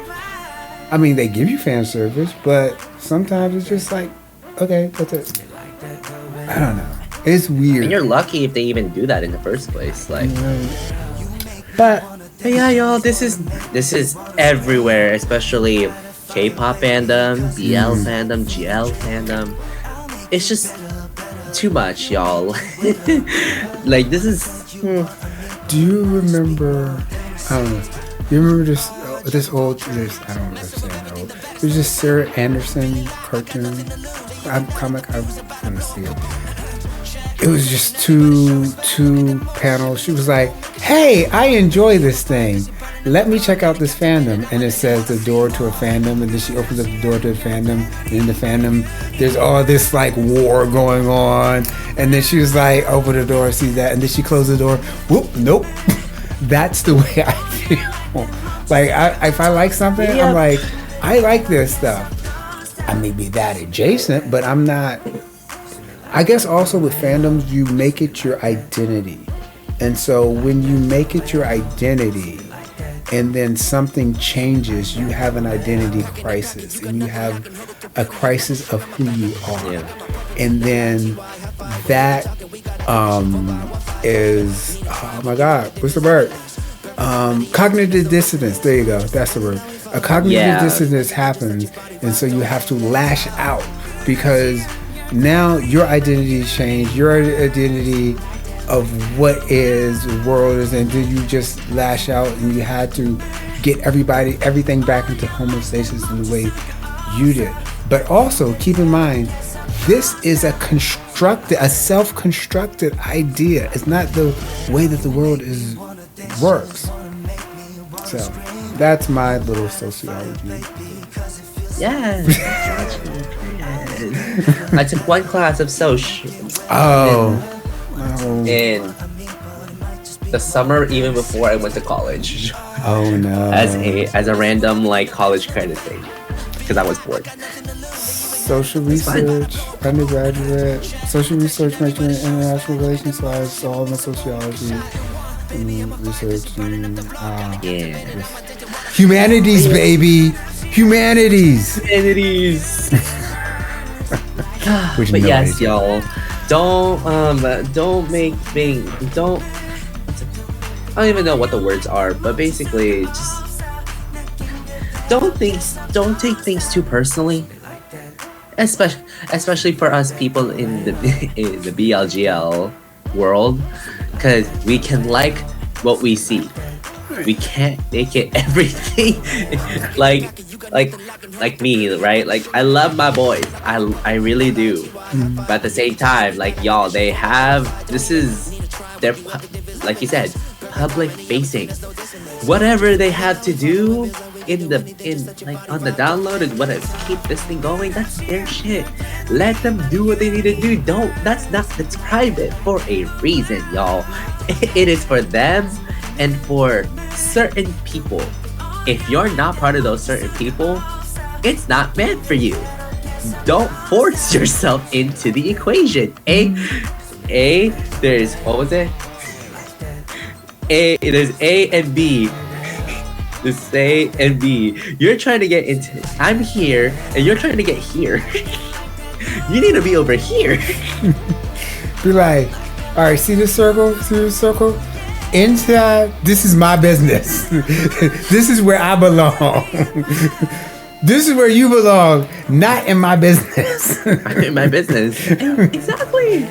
I mean, they give you fan service, but sometimes it's just like, okay, that's it. I don't know. It's weird.
And you're lucky if they even do that in the first place. Like,
but
yeah, y'all, this is everywhere, especially K-pop fandom, BL fandom, GL fandom. It's just too much, y'all. Like, this is.
Do you remember? I don't know. Do you remember this old? I don't remember saying old. There's this Sarah Anderson cartoon, comic. I was gonna see it. it was just two panels. She was like, hey, I enjoy this thing. Let me check out this fandom. And it says the door to a fandom, and then she opens up the door to the fandom, and in the fandom there's all this like war going on, and then she was like, open the door, see that, and then she closed the door. Whoop, nope. That's the way I feel. Like if I like something, I'm like, I like this stuff. I may be that adjacent, but I'm not. I guess also with fandoms, you make it your identity. And so when you make it your identity and then something changes, you have an identity crisis, and you have a crisis of who you are. Yeah. And then that is, oh my God, what's the word? Cognitive dissonance. There you go. That's the word. A cognitive dissonance happens, and so you have to lash out because now your identity changed, your identity of what is the world is, and then you just lash out, and you had to get everything back into homeostasis in the way you did. But also keep in mind, this is a self-constructed idea. It's not the way that the world works. So that's my little sociology.
Yeah. I took one class of Soc. In the summer, even before I went to college.
Oh no!
As a random like college credit thing, because I was bored.
Social research, undergraduate, social research major in international relations, so I saw all my sociology research and humanities, baby, humanities. Which
but yes, y'all. Don't make things. I don't even know what the words are, but basically, just don't take things too personally. Especially for us people in the BLGL world, because we can like what we see. We can't make it everything. like me, right? Like I love my boys. I really do. But at the same time, like y'all, they're like you said, public facing. Whatever they have to do in like on the download and what to keep this thing going, that's their shit. Let them do what they need to do. That's private for a reason, y'all. It is for them and for certain people. If you're not part of those certain people, it's not meant for you. Don't force yourself into the equation. There's what was it? There's A and B. There's A and B. You're trying to get into. I'm here, and you're trying to get here. You need to be over here.
Be like, all right, see this circle? See this circle? Inside, this is my business. This is where I belong. This is where you belong, not in my business.
I'm in my business. Exactly.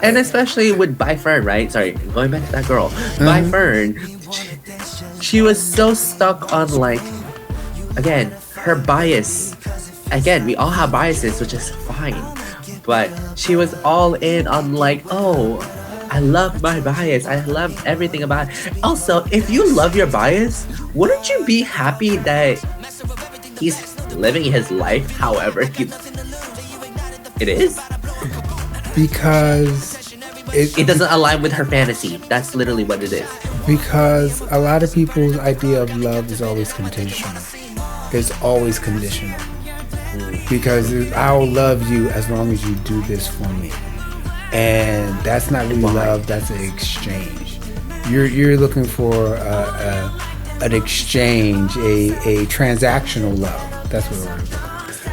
And especially with By Fern, right? Sorry, going back to that girl. By Fern, she was so stuck on like, again, her bias. Again, we all have biases, which is fine. But she was all in on like, oh, I love my bias. I love everything about it. Also, if you love your bias, wouldn't you be happy that he's living his life however it is?
Because
it doesn't align with her fantasy. That's literally what it is.
Because a lot of people's idea of love is always conditional. It's always conditional. Because I'll love you as long as you do this for me. And that's not really love, that's an exchange. You're looking for an exchange, a transactional love. That's what we're looking for.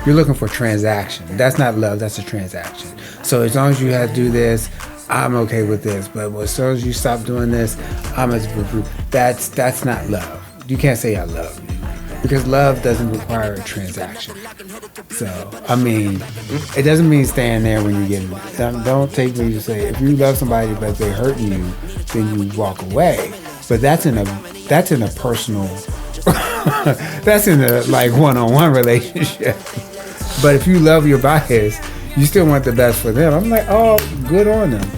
You're looking for transaction. That's not love, that's a transaction. So as long as you have to do this, I'm okay with this. But as soon as you stop doing this, that's not love. You can't say I love you. Because love doesn't require a transaction. So, I mean, it doesn't mean staying there when you get it. Don't take me to say, if you love somebody but they're hurting you, then you walk away. But that's in a personal, that's in a like one-on-one relationship. But if you love your bias, you still want the best for them. I'm like, oh, good on them.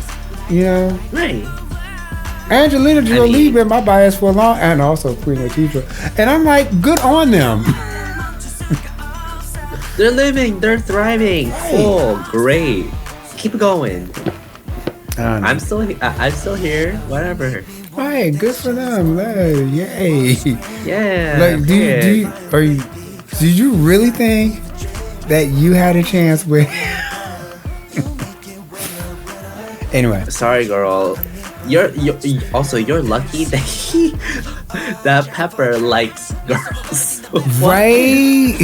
You know?
Right.
Angelina Jolie been my bias for a long, and also Queen Latifah. And I'm like, good on them.
They're living, they're thriving. Cool, great. Keep going. I'm still here. Whatever.
Right, good for them. Hey, yay.
Yeah.
Like, did you really think that you had a chance with? Anyway.
Sorry, girl. You're lucky that Pepper likes girls.
Right.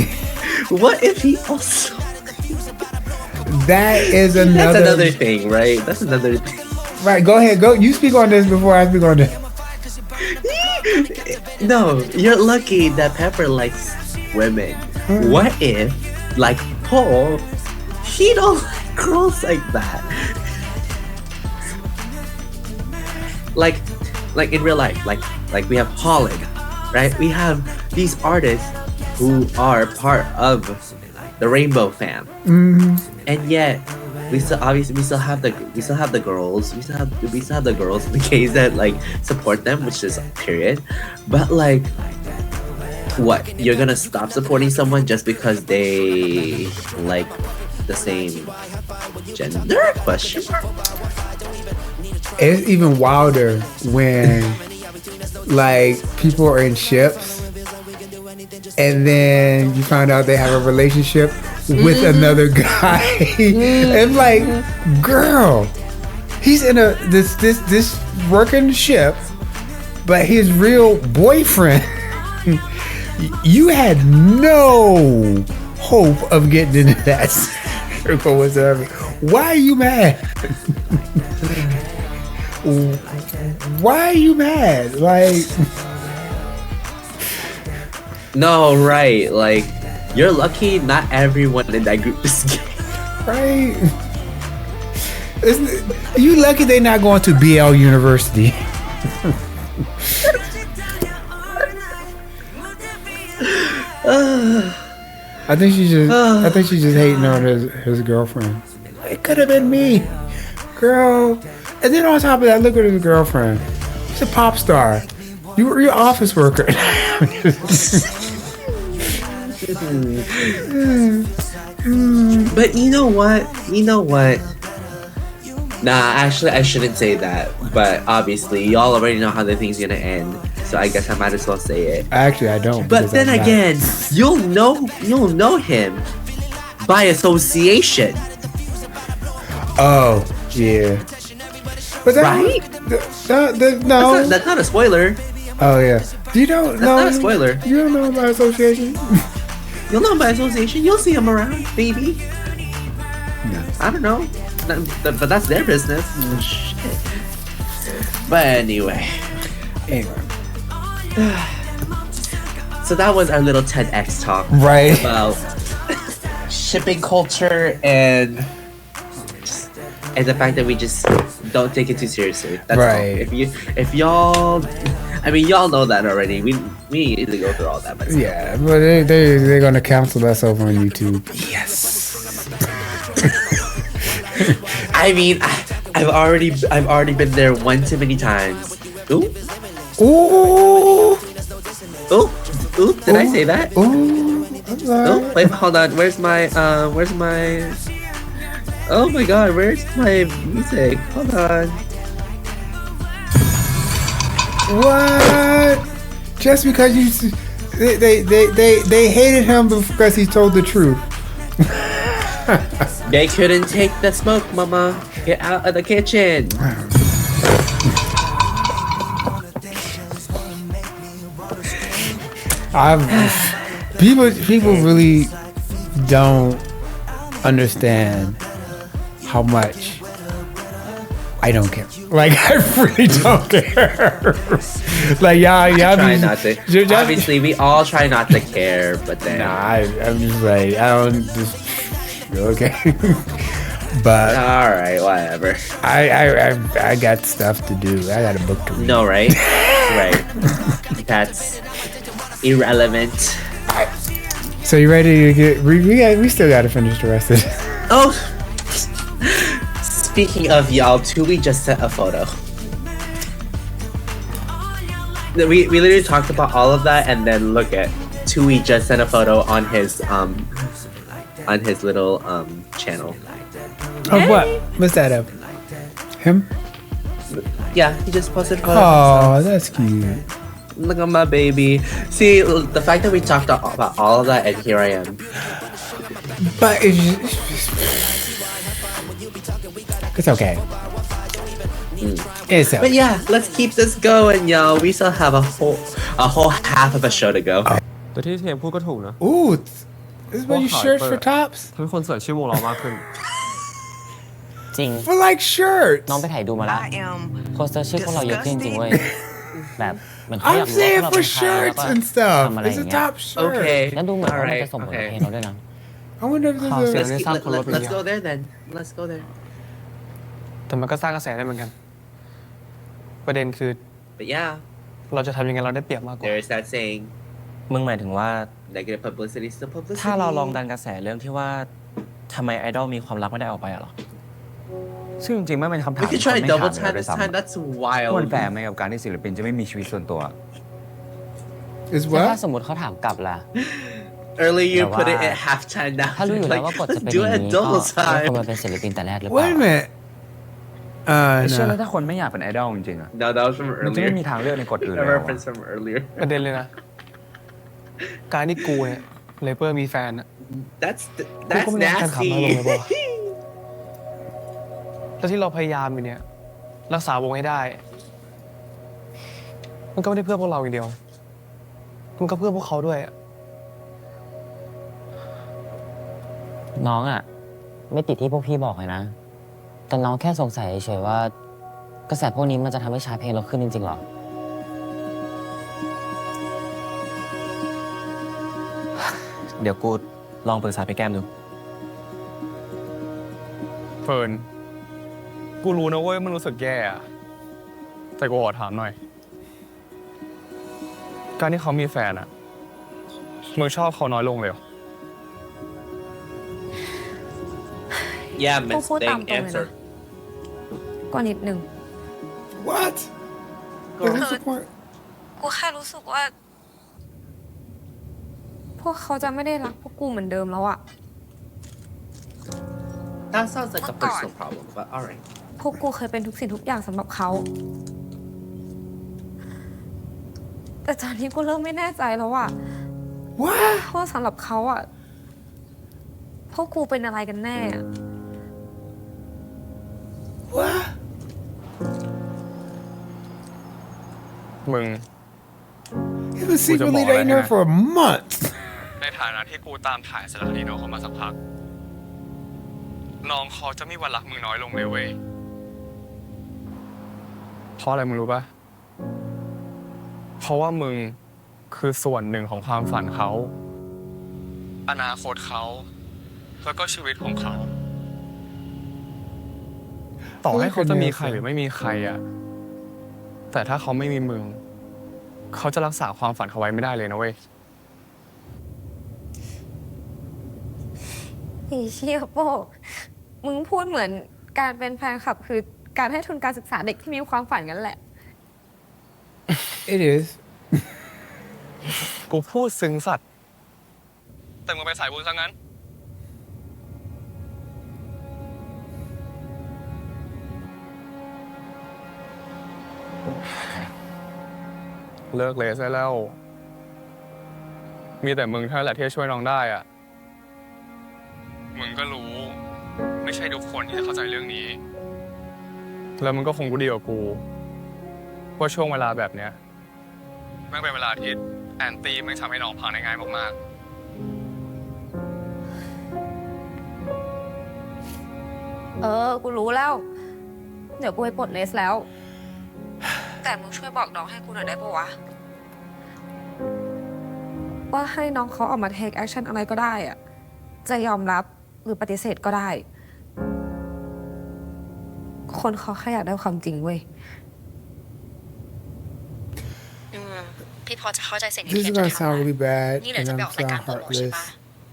What if he also?
That is another.
That's another thing, right? That's another thing.
Right. Go ahead. Go. You speak on this before I speak on this.
No, you're lucky that Pepper likes women. What if, like Paul, he don't like girls like that? Like in real life, like we have Holland, right? We have these artists who are part of the Rainbow fam, and yet we still have the girls, we still have the girls and the gays that like support them, which is period. But like, what, you're gonna stop supporting someone just because they like the same gender? Question mark.
It's even wilder when like people are in ships and then you find out they have a relationship with another guy. And like, girl, he's in this working ship, but his real boyfriend, you had no hope of getting into that circle whatsoever. Why are you mad? Why are you mad? Like,
no, right? Like, you're lucky. Not everyone in that group is gay,
right? Are you lucky they're not going to BL University? I think she's just hating on his girlfriend. It could have been me, girl. And then on top of that, look at his girlfriend. She's a pop star. You're an office worker.
But you know what? Nah, actually, I shouldn't say that. But obviously, y'all already know how the thing's gonna end. So I guess I might as well say it.
Actually, I don't.
But then again, you'll know him by association.
Oh, yeah. But that,
right?
No.
That's not a spoiler.
Oh, yeah. You don't know.
That's not a spoiler.
You don't know him by association?
You'll know him by association. You'll see him around, maybe.
No.
I don't know. But that's their business. Shit. But anyway. So that was our little TEDx talk.
Right.
About shipping culture and the fact that we just don't take it too seriously. That's
right.
All. If y'all, I mean, y'all know that already. We need to go through all that. But
yeah, but they're gonna cancel us over on YouTube.
Yes. I mean, I've already been there one too many times. Ooh.
Ooh.
Ooh. Ooh. Did I say that?
Ooh.
Oh, wait, hold on. Where's my Oh my god, where's my music? Hold on.
What? Just because they hated him because he told the truth.
They couldn't take the smoke, mama. Get out of the kitchen.
People really don't understand how much I don't care. Like, I really don't care. Like, y'all
try not to. Obviously, we all try not to care, but then
I'm just like, I don't just okay. But
all right, whatever.
I got stuff to do. I got a book to read.
No, right? Right. That's irrelevant.
So you ready to get? We still got to finish the rest of this.
Oh, speaking of y'all, Tui just sent a photo. We literally talked about all of that, and then look at Tui just sent a photo on his little channel.
Of what? What's that of? Him?
Yeah, he just posted photos.
Oh, that's cute.
Look at my baby. See, the fact that we talked about all of that, and here I am.
But it's okay. It's okay.
But yeah, let's keep this going, y'all. We still have a whole half of a show to go.
แต่ที่เทมพูดก็ถูกนะ
Ooh, this is what you shirts for tops?
ทำให้คนใส่ชื่อวงเรามากขึ้น
จริง
For like shirts.
น้องไปถ่ายดูมาแล้วคนเซิร์ชชื่อพวกเราเยอะขึ้นจริงเว้ยแบบเหมือนเขาอยาก
I'm
รู้ว่า
saying
เรา
for
เป็นใครแล้ว
shirts
ก็
and stuff.
ทำอะไรอ
It's
ย่า
a
งเงี้ย
top shirt.
Okay.
แล้วดูเหมือนว่ามัน
Alright,
จะส่งผลกับ
okay.
เพลงเราด้วยนะ
I wonder if
How
there's
soon?
a...
Let's go there then. Let's go there.
แต่มันก็สร้างกระแสได้เหมือนกัน ประเด็นคือ
But yeah,
เราจะทำยังไงเราได้เปรียบมากกว่า
there's that saying,
มึงหมายถึงว่า
negative publicity is still publicity.
ถ้าเราลองดันกระแสเรื่องที่ว่าทำไมไอดอลมีความรักไม่ได้ออกไปอะหรอ
ซึ่งจริงๆไม่เป็นคำถาม
We could try
ที่
double
คนไม่ถาม
time
เลย
this
ซ้ำ
time. That's
มัน
wild.
แปลกไหมกับการที่ศิลปินจะไม่มีชีวิตส่วนตัว
Is
แต่ถ้า
what?
สมมติเขาถามกลับล่ะ
Earlier you
Yeah,
put it
wow.
at halftime. Now
ถ้ารู้อยู่แล้ว
like,
ว่ากฎจะ
let's
เป็น
do
อ
it
ย่าง
at
นี้ก็
double
ไม่ควร
time.
มาเป็นศิลปินแต่แรกหรือเป
Wait
ล่า
a minute.
เชื่อ
No.
ว่าถ้าคนไม่อยากเป็นไอดอลจริงๆอะ
No, that was from
มันจะไม่มี
earlier.
ทางเลือกในกฎอื่น
A
แล้วอะ
reference from earlier.
ประเด็นเลยนะ การที่กูเนี่ยเลเปอร์มีแฟนอะ
That's
กูก็ไม่ได้การขับ
nasty.
มาลงเลยป่ะแล้วที่เราพยายามอยู่เนี่ยรักษาวงให้ได้ มันก็ไม่ได้เพื่อพวกเราอย่างเดียว มันก็เพื่อพวกเขาด้วยอะ
น้องอ่ะ ไม่ติดที่พวกพี่บอกเลยนะ แต่น้องแค่สงสัยเฉยๆว่ากระแสพวกนี้มันจะทำให้ชาร์ตเพลงเราขึ้นจริงๆหรอ
เดี๋ยวกูลองปรึกษาพี่แก้มดู
เฟิร์น กูรู้นะเว้ยมันรู้สึกแย่อะแต่กูขอถามหน่อย การที่เขามีแฟนอะมึงชอบเขาน้อยลงเลยเหรอ
Yeah,
กู
Miss
พูดตาม
Thing
ตรงเลย
answer.
นะก็นิดนึง
What? Doesn't support.
กูแค่รู้สึกว่า พวกเขาจะไม่ได้รักพวกกูเหมือนเดิมแล้วอะ
That sounds like a personal problem, but alright.
พวกกูเคยเป็นทุกสิ่งทุกอย่างสำหรับเขา แต่ตอนนี้กูเริ่มไม่แน่ใจแล้วอะ
What?
เพราะสำหรับเขาอะพวกกูเป็นอะไรกันแน่อะ
What?
มึง
He was secretly dating her for a month.
ในฐานะที่กูตามถ่ายสารคดีน้องเขามาสักพัก น้องเขาจะไม่วันรักมึงน้อยลงเลยเว้ย เพราะอะไรมึงรู้ปะเพราะว่ามึงคือส่วนหนึ่งของความฝันเขา อนาคตเขา แล้วก็ชีวิตของเขา ต่อให้เขาจะมีใครหรือไม่มีใครอะแต่ถ้าเขาไม่มีมึง เขาจะรักษาความฝันเขาไว้ไม่ได้เลยนะเว้ย
ไอ้เชี่ยโป้มึงพูดเหมือนการเป็นแฟนคลับคือการให้ทุนการศึกษาเด็กที่มีความฝันกันแหละ
It is.
กูพูดซึ้งสัตว์ แต่มึงไปสายบุญซะงั้น เลิกเลสได้แล้ว มีแต่มึงเท่านั้นแหละที่จะช่วยน้องได้อะมึงก็รู้ ไม่ใช่ทุกคนที่จะเข้าใจเรื่องนี้ แล้วมึงก็คงรู้ดีกว่ากูว่าช่วงเวลาแบบเนี้ยมันเป็นเวลาที่แอนตี้มันทำให้น้องพังได้ง่ายมากๆ
กูรู้แล้ว เดี๋ยวกูไปปลดเลสแล้ว แต่มึงช่วยบอกน้องให้กูหน่อยได้ปะวะ ว่าให้น้องเขาออกมา take action อะไรก็ได้อะจะยอมรับหรือปฏิเสธก็ได้ คนเขาแค่อยากได้ความจริงเว้ย
พี่พอจะเข้าใจสิ่งที่
This
เคน
is
จะ
gonna
ทำ
sound really bad
นี่เหลือ
and
จะไป
I'm
ออกรายการ
sound
โปรโมทใช่
heartless.
ปะ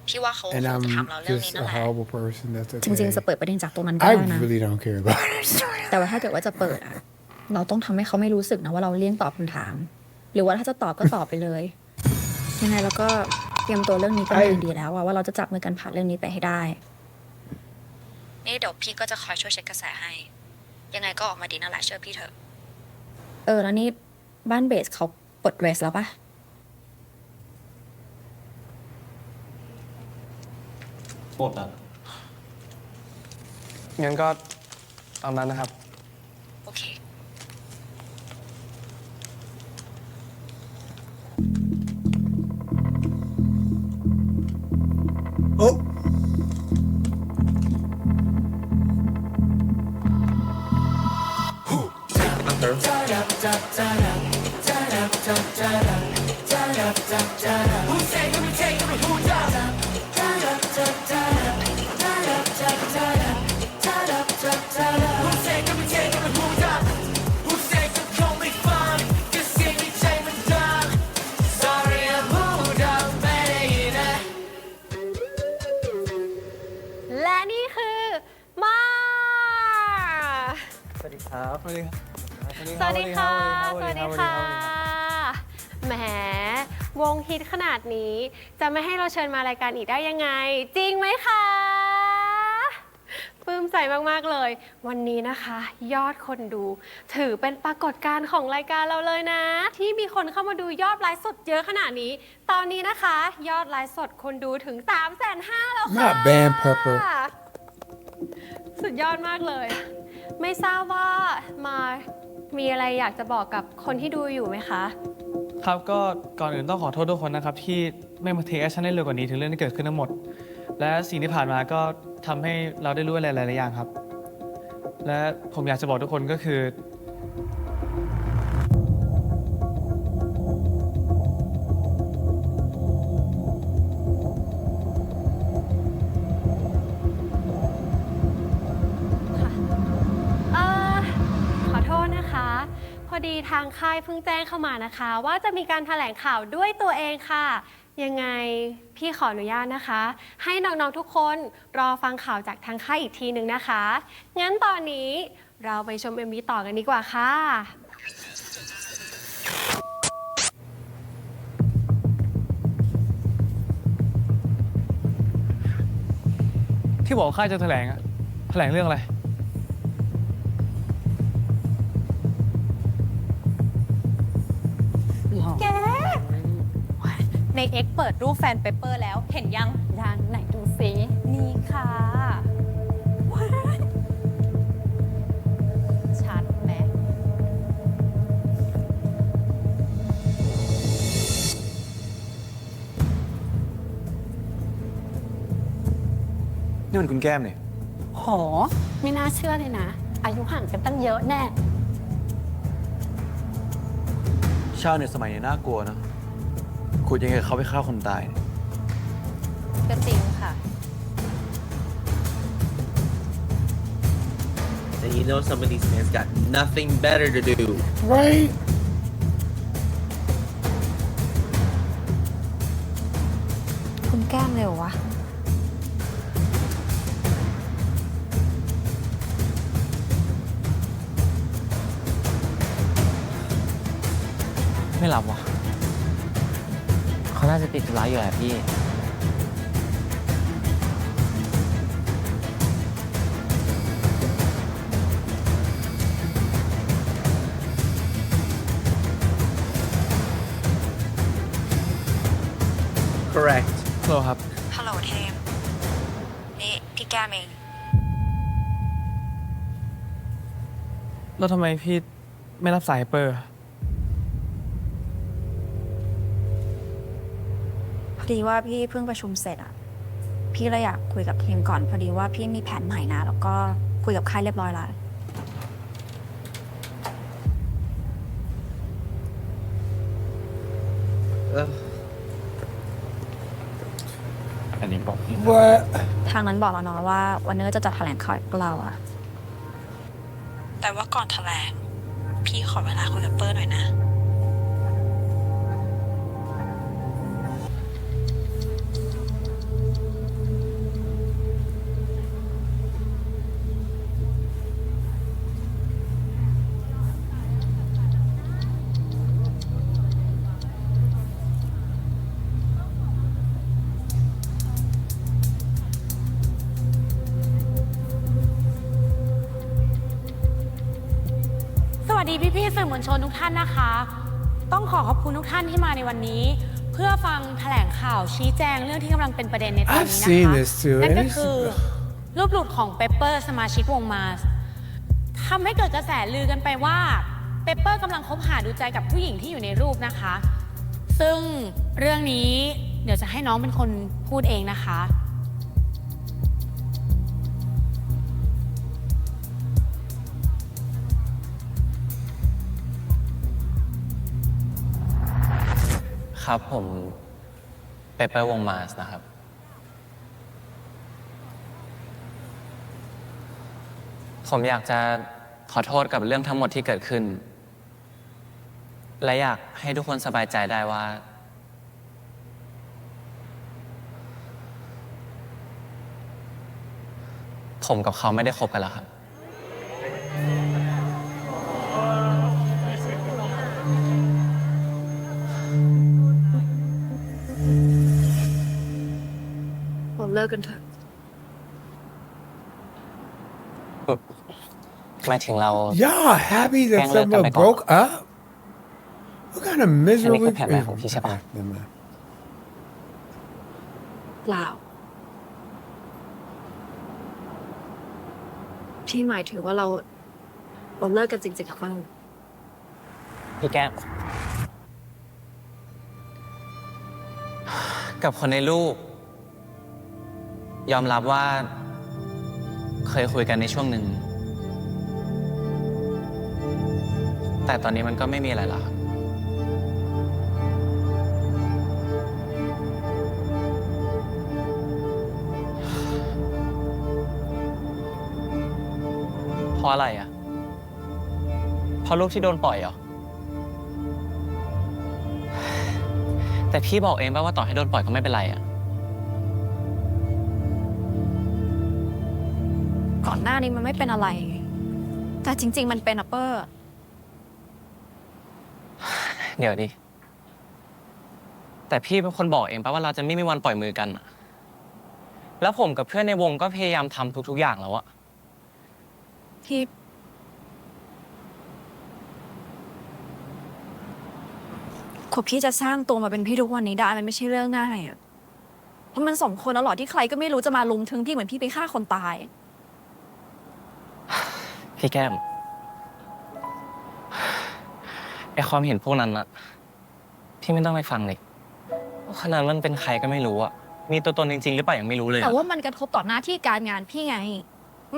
พี่ว่าเขาค
and
ง
I'm
จะถามเราเรื่องนี้
just
นั่
a
นแหละ
horrible person, that's
จริง ๆ จะ
okay.
เปิดประเด็นจากตรงนั้นก็
I
ได้นะ
really don't care about her story.
แต่ว่าถ้าเกิดว่าจะเปิดอะเราต้องทำให้เขาไม่รู้สึกนะว่าเราเลี่ยงตอบคำถาม หรือว่าถ้าจะตอบก็ตอบไปเลย ยังไงเราก็เตรียมตัวเรื่องนี้กันมาดีแล้วว่าเราจะจับมือกันผ่านเรื่องนี้ไปให้ได้นี่เดี๋ยวพี่ก็จะคอยช่วยเช็คกระแสให้ ยังไงก็ออกมาดีนั่นแหละเชื่อพี่เถอะแล้วนี่บ้านเบสเขาปลดเรสแล้วปะ
ปลดอ่ะงั้นก็ตามนั้นนะครับ
โอเค
โอ้
และนี่คือมา
สวัสดีครับ
สวัสดีค่ะ สวัสดีค่ะ แหม วงฮิตขนาดนี้ จะไม่ให้เราเชิญมารายการอีกได้ยังไง จริงไหมคะปลื้มใจมากๆเลย วันนี้นะคะ ยอดคนดูถือเป็นปรากฏการณ์ของรายการเราเลยนะ ที่มีคนเข้ามาดูยอดไลฟ์สดเยอะขนาดนี้ ตอนนี้นะคะ ยอดไลฟ์สดคนดูถึง 350,000 แล้วค่ะ
Not band pepper
สุดยอดมากเลย ไม่ทราบว่ามามีอะไรอยากจะบอกกับคนที่ดูอยู่ไหมคะ
ครับก็ก่อนอื่นต้องขอโทษทุกคนนะครับที่ไม่มาเทคแอคชั่นได้เร็วกว่านี้ถึงเรื่องที่เกิดขึ้นทั้งหมด และสิ่งที่ผ่านมาก็ทำให้เราได้รู้อะไรหลายๆอย่างครับ และผมอยากจะบอกทุกคนก็คือ
ขอโทษนะคะ พอดีทางค่ายเพิ่งแจ้งเข้ามานะคะ ว่าจะมีการแถลงข่าวด้วยตัวเองค่ะ ยังไงพี่ขออนุญาตนะคะ ให้น้องๆทุกคนรอฟังข่าวจากทางค่ายอีกทีหนึ่งนะคะ งั้นตอนนี้เราไปชม MV ต่อกันดีกว่าค่ะ
ที่บอกค่ายจะแถลงอะแถลงเรื่องอะไร
แก ใน X เปิดรูปแฟนเปเปอร์แล้วเห็นยังไหนดูซินี่ค่ะว้ายชัดไหม
นี่มันคุณแก้มเนี่ย
โห ไม่น่าเชื่อเลยนะ อายุห่างกันตั้งเยอะแน่
ชาวเน็ตสมัยนี้น่ากลัวนะคุณยังไงเขาไปฆ่าคนตายเนี่ย
ก็จริงค่ะ
And you know some of these fans got nothing better to do.
right
คุณแก้มเร็ววะ
ไม่รับวะเขาน่าจะติดธุระอยู่แหละพี่
Correct.
โลครับ
ฮัลโหลเทม นี่พี่แก้มเอง
แล้วทำไมพี่ไม่รับสายเปอร์
พอดีว่าพี่เพิ่งประชุมเสร็จอะพี่เลยอยากคุยกับทีมก่อน พอดีว่าพี่มีแผนใหม่นะ แล้วก็คุยกับค่ายเรียบร้อยแล้ว
อันนี้บอก
what
ทางนั้นบอกแล้วเนาะว่าวันนี้จะจัดแถลงข่าวกับเราอะแต่ว่าก่อนแถลง พี่ขอเวลาคุยกับเปิ้ลหน่อยนะ
โ
วัสดีพี่ๆสื่อมวลชนทุกท่านนะคะต้องขอบคุณทุกท่านที่มาในวันนี้เพื่อฟังแถลงข่าวชี้แจงเรื่องที่กำลังเป็นประเด็นในตอนนี้นะคะนั่นก็คือรูปหลุดของเปเปอร์สมาชิกวงมาสทำให้เกิดกระแสลือกันไปว่าเปเปอร์กำลังคบหาดูใจกับผู้หญิงที่อยู่ในรูปนะคะซึ่งเรื่องนี้เดี๋ยวจะให้น้องเป็นคนพูดเองนะคะ
ครับผมเปเปอร์วงมาสนะครับผมอยากจะขอโทษกับเรื่องทั้งหมดที่เกิดขึ้นและอยากให้ทุกคนสบายใจได้ว่าผมกับเขาไม่ได้คบกันแล้วครับ
เลิกกันเถอะ
หมายถึงเรา
Y'all happy that someone broke up? What kind of miserable?
อันนี้คือแผนแรกของพี่ใช่ปะ
เปล่าพี่หมายถึงว่าเราเลิกกันจริงๆหรือเปล่า
พี่แก้มกับคนในรูปยอมรับว่าเคยคุยกันในช่วงหนึ่งแต่ตอนนี้มันก็ไม่มีอะไรแล้วเพราะอะไรอ่ะเพราะลูกที่โดนปล่อยเหรอแต่พี่บอกเองว่าต่อให้โดนปล่อยก็ไม่เป็นไรอ่ะ
ก่อนหน้านี้มันไม่เป็นอะไรแต่จริงๆมันเป็นอะเปอร์
เดี๋ยวดิแต่พี่เป็นคนบอกเองป่ะว่าเราจะไม่มีวันปล่อยมือกันแล้วผมกับเพื่อนในวงก็พยายามทำทุกๆอย่างแล้วอะ
พี่กว่าพี่จะสร้างตัวมาเป็นพี่ทุกวันนี้ได้มันไม่ใช่เรื่องง่ายอะเพราะมันสมควรแล้วหรอที่ใครก็ไม่รู้จะมาลุมถึงพี่เหมือนพี่ไปฆ่าคนตาย
พี่แก้มไอความเห็นพวกนั้นอะพี่ไม่ต้องไปฟังเลยขนาดมันเป็นใครก็ไม่รู้อะมีตัวตนจริงๆหรือเปล่ายังไม่รู้เลย
แต่ว่ามันกระทบต่อหน้าที่การงานพี่ไง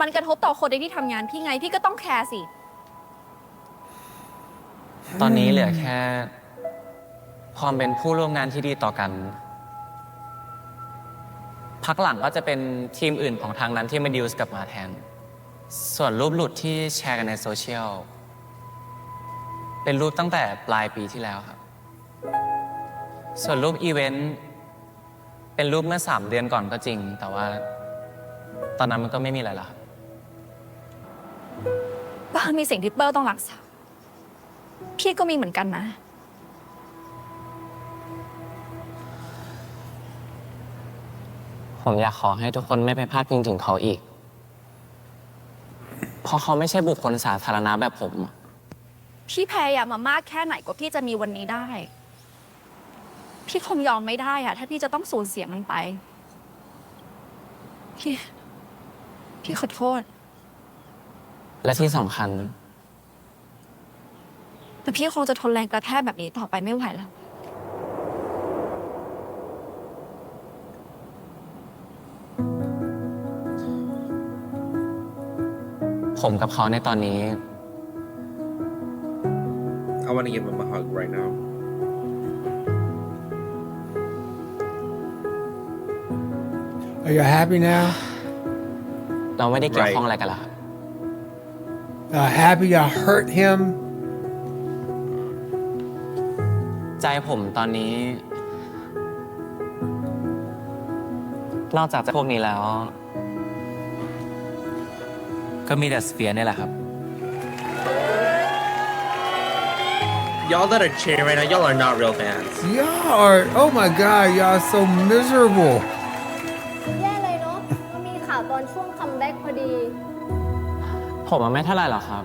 มันกระทบต่อคนที่ทำงานพี่ไงพี่ก็ต้องแคร์สิ
ตอนนี้เหลือแค่ความเป็นผู้ร่วมงานที่ดีต่อกันพักหลังก็จะเป็นทีมอื่นของทางนั้นที่มาดีลส์กลับมาแทนส่วนรูปหลุดที่แชร์กันในโซเชียลเป็นรูปตั้งแต่ปลายปีที่แล้วครับส่วนรูปอีเวนต์เป็นรูปเมื่อ3 เดือนก่อนก็จริงแต่ว่าตอนนั้นมันก็ไม่มีอะไรแล้ว
บ้างมีสิ่งที่เปิ้ลต้องรักษาพี่ก็มีเหมือนกันนะ
ผมอยากขอให้ทุกคนไม่ไปพลาดพิงถึงเขาอีกเพราะเขาไม่ใช่บุคคลสาธารณะแบบผม
พี่พยายามมามากแค่ไหนกว่าพี่จะมีวันนี้ได้พี่คงยอมไม่ได้อะถ้าพี่จะต้องสูญเสียมันไปพี่ขอโทษ
และที่สำคัญ
แต่พี่คงจะทนแรงกระแทกแบบนี้ต่อไปไม่ไหวแล้ว
ผมกับเขาในตอนนี้
I want to give him a hug right now.
Are you happy now?
เราไม่ได้เกี่ยวข้องอะไรกันแล้ว
Happy I hurt him?
ใจผมตอนนี้นอกจากพวกนี้แล้วก็มีแต่สเฟียร์นี่แหละครับ
Y'all that are cheering right now, y'all are not real fans.
Y'all are, oh my god, y'all so miserable.
แย่เลยเนาะก็มีข่าวตอนช่วงคัมแบ็กพอดี
ผมไม่เท่าไรหรอกครับ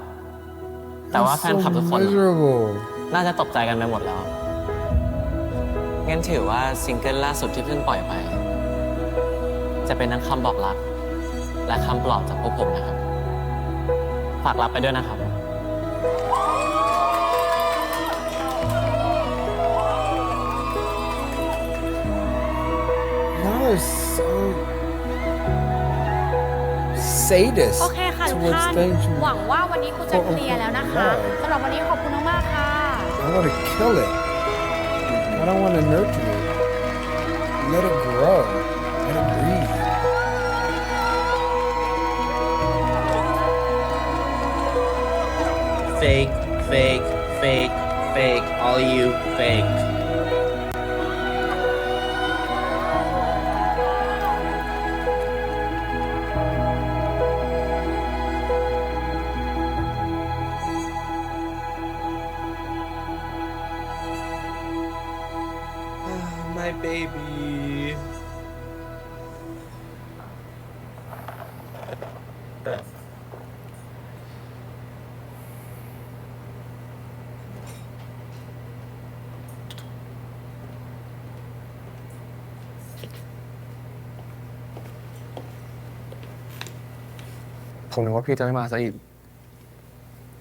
แต่ว่าแฟนคลับทุกคน
miserable
น่าจะตกใจกันไปหมดแล้ว งั้นถือว่าซิงเกิลล่าสุดที่เพิ่งปล่อยไป จะเป็นทั้งคำบอกรัก และคำปลอบจากพวกผมนะครับ ฝากรับไปด้วยนะครับ
Y'all are so sadist
โอเคค่ะทุก
towards
ท่าน
things you
หวังว่าวันนี้คุณจะเคลียร์แล้วนะคะ สำหรับวันนี้ขอบคุณมากๆค่ะ
I want to kill it. I don't want to nurture it. Let it grow. Let it breathe.
Fake, fake, fake, fake. All you fake.
My baby
ผมนึกว่าพี่จะไม่มาซะอีก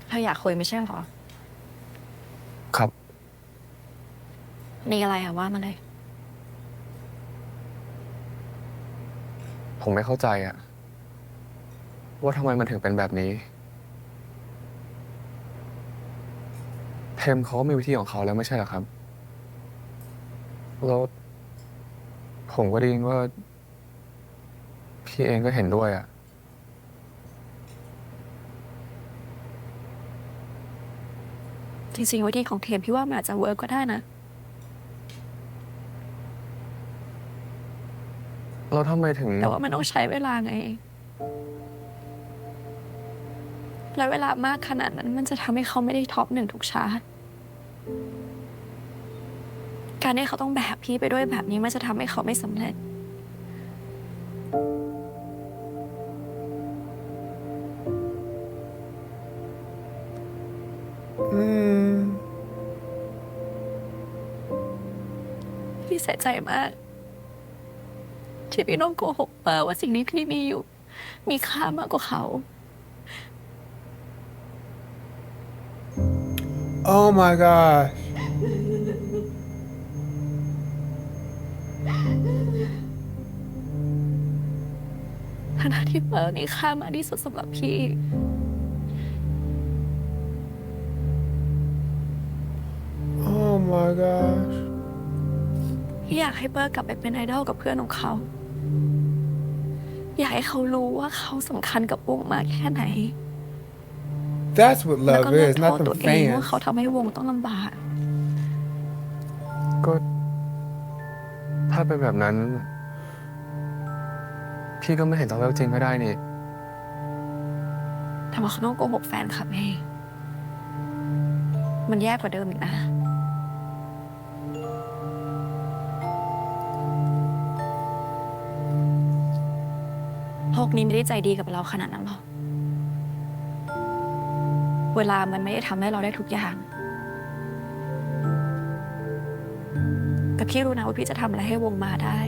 เธออยากคุยไม่ใช่หรอ
ครับ
มีอะไรอะว่ามาเลย
ผมไม่เข้าใจอะว่าทำไมมันถึงเป็นแบบนี้ เทมเขาก็มีวิธีของเขาแล้วไม่ใช่เหรอครับ แล้วผมก็ได้ยินว่า พี่เองก็เห็นด้วยอะ
จริงๆวิธีของเทมพี่ว่ามันอาจจะเวิร์กก็ได้นะ
เราทำไมถึง
แต่ว่ามันต้องใช้เวลาไง และเวลามากขนาดนั้นมันจะทำให้เขาไม่ได้ท็อปหนึ่งทุกชาร์ตการที่เขาต้องแบกพี่ไปด้วยแบบนี้มันจะทำให้เขาไม่สำเร็จ พี่เสียใจมากที่พี่ต้องโกหกว่าสิ่งนี้พี่มีอยู่มีค่ามากกว่าเขา
Oh my gosh.
ทั้งที่มีค่ามากที่สุดสำหรับพี่
Oh my gosh.
พี่อยากให้เปิ้ลกลับไปเป็นไอดอลกับเพื่อนของเขา อยากให้เขารู้ว่าเขาสำคัญกับวงมากแค่ไหน
That's what
แล้ว
love
ก็เลิก
is,
โท
not
ษ
the
ตัวเองว่า
fans.
เขาทำให้วงต้องลำบาก
ก็ถ้าเป็นแบบนั้น พี่ก็ไม่เห็นต้องเลิกจริงก็ได้นี่
แต่ว่าเขาต้องโกหกแฟนคลับไงมันแย่กว่าเดิมอีกนะโลกนี้ไม่ได้ใจดีกับเราขนาดนั้นหรอกเวลามันไม่ได้ทำให้เราได้ทุกอย่างแต่พี่รู้นะว่าพี่จะทำอะไรให้วงมาได้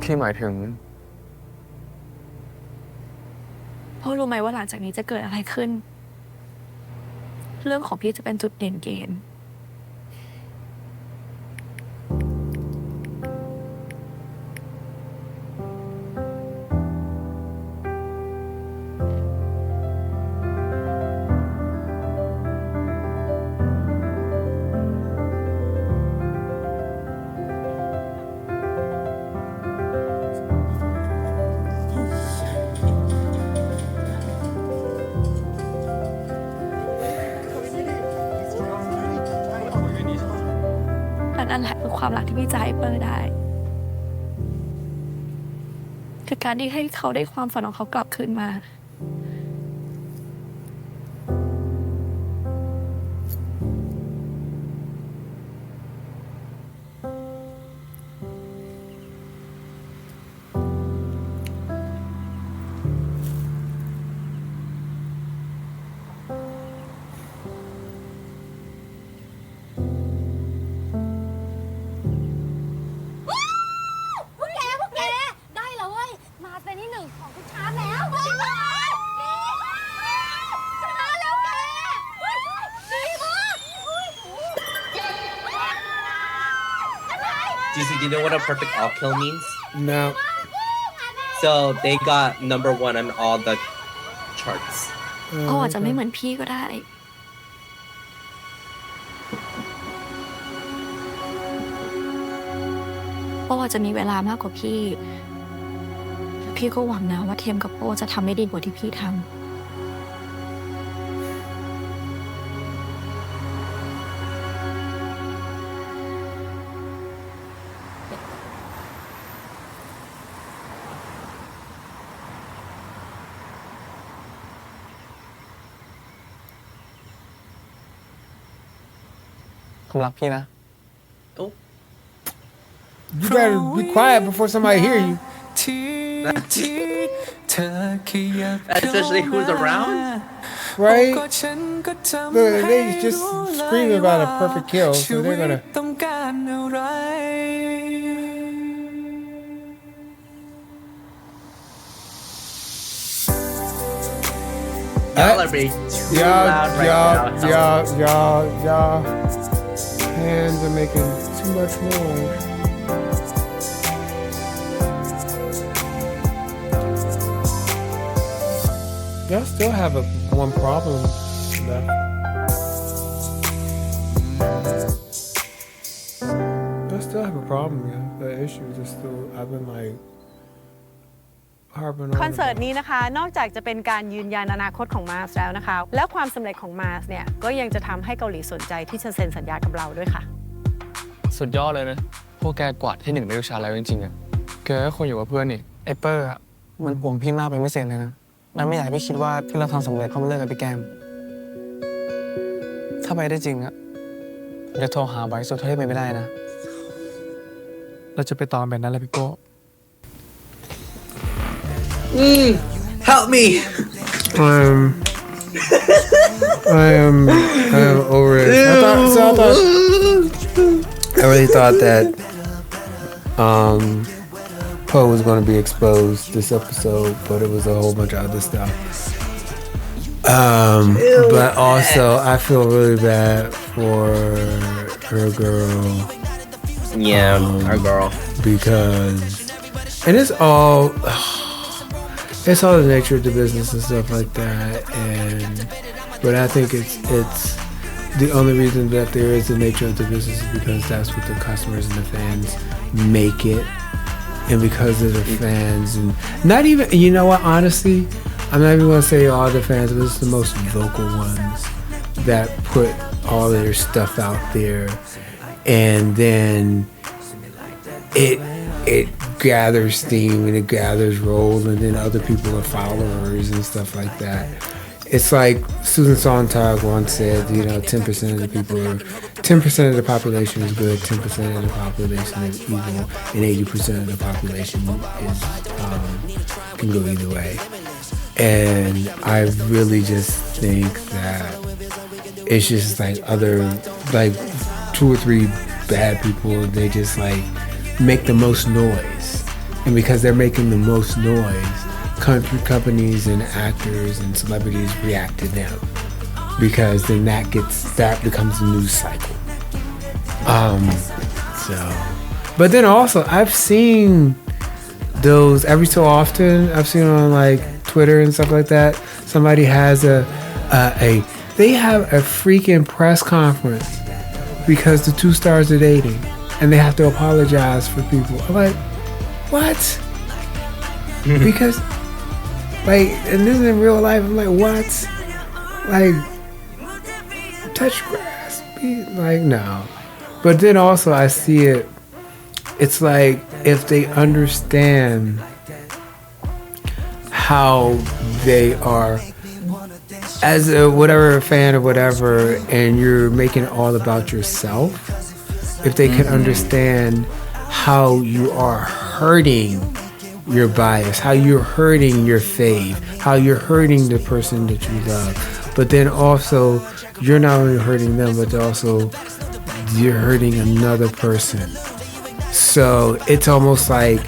พี่หมายถึง
เพราะรู้ไหมว่าหลังจากนี้จะเกิดอะไรขึ้น เรื่องของพี่จะเป็นจุดเด่นเกณฑ์และนั่นแหละคือความรักที่พี่จะให้เปิ้ลได้ คือการที่ให้เขาได้ความฝันของเขากลับคืนมา
do you know what a perfect all kill means?
No.
So they got number 1 on all the charts.
โอ้อาจจะไม่เหมือนพี่ก็ได้โป้อาจจะมีเวลามากกว่าพี่พี่ก็หวังนะว่าเทมกับโป้จะทำได้ดีกว่าที่พี่ทำ
ผมรักพี่นะ
You better be quiet before somebody hear you.
Especially who's around.
Right? Look, they just screaming about a perfect kill, so they're gonna.
Y'all are being too loud right now.
Y'all. Hands are making too much noise. Y'all still have one problem left. Y'all still have a problem, yeah. The issues are still. I've been like harping on.
คอนเสิร์ตนี้นะคะนอกจากจะเป็นการยืนยันอนาคตของมาร์สแล้วนะคะแล้วความสำเร็จของมาร์สเนี่ยก็ยังจะทำให้เกาหลีสนใจที่จะเซ็นสัญญากับเราด้วยค่ะ
สุดยอดเลยนะพวกแกกวาดที่1ได้วิชาแล้วจริงๆอะแกก็ควรอยู่กับเพื่อนนี่ไอเปอร์อะมันห่วงพี่มากเป็นพิเศษเลยนะมันไม่อยากให้พี่คิดว่าที่เราทำสำเร็จเพราะมันเลิกกับพี่แก้มถ้าไปได้จริงอะจะโทรหาไบร์ทสุดเท่าที่ไปไม่ได้นะเราจะไปต่อแบบนั้นแหละพี่โก้
Help me.
I am over it. I really thought that Poe was going to be exposed this episode, but it was a whole bunch of other stuff. But also, I feel really bad for her girl.
Yeah, our girl.
Because, and it's all the nature of the business and stuff like that. But I think it's the only reason that there is the nature of the business is because that's what the customers and the fans make it. And because of the fans, and not even, you know what, honestly, I'm not even going to say all the fans, but it's the most vocal ones that put all their stuff out there. And then it gathers steam and it gathers roll, and then other people are followers and stuff like that. It's like Susan Sontag once said, 10% of the people are, 10% of the population is good, 10% of the population is evil, and 80% of the population is can go either way. And I really just think that it's just like like 2 or 3 bad people, they just like make the most noise. And because they're making the most noise, country companies and actors and celebrities react to them, because then that becomes a news cycle. But then also I've seen those every so often. I've seen on like Twitter and stuff like that. Somebody has they have a freaking press conference because the 2 stars are dating, and they have to apologize for people. I'm like, what? Because, like, and this is in real life. I'm like, what? Like, touch grass? Like, no. But then also I see it. It's like if they understand how they are as a whatever fan or whatever, and you're making it all about yourself. If they can understand how you are hurting your bias, how you're hurting your fave, how you're hurting the person that you love, but then also you're not only hurting them, but also you're hurting another person. So it's almost like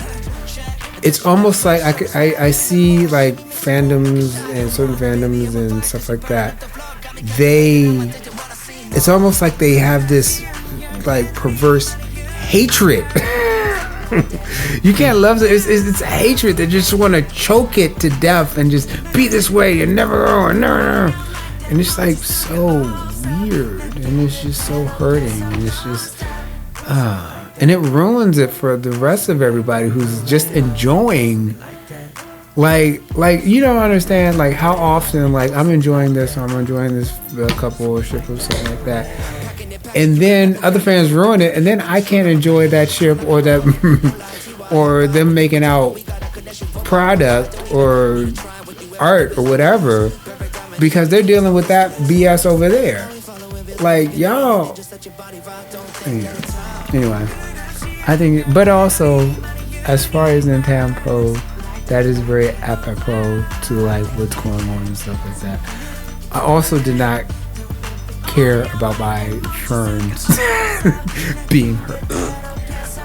I see like fandoms and certain fandoms and stuff like that. It's almost like they have this like perverse hatred You can't love it. It's hatred. They just want to choke it to death and just be this way and never go and never. And it's like so weird and it's just so hurting and it's just and it ruins it for the rest of everybody who's just enjoying like you don't understand like how often like I'm enjoying this couple or ship or something like that, and then other fans ruin it and then I can't enjoy that ship or that or them making out product or art or whatever because they're dealing with that BS over there. Like y'all anyway, I think, but also as far as in ThamePo, that is very apropos to like what's going on and stuff like that. I also did not care about my ferns being hurt.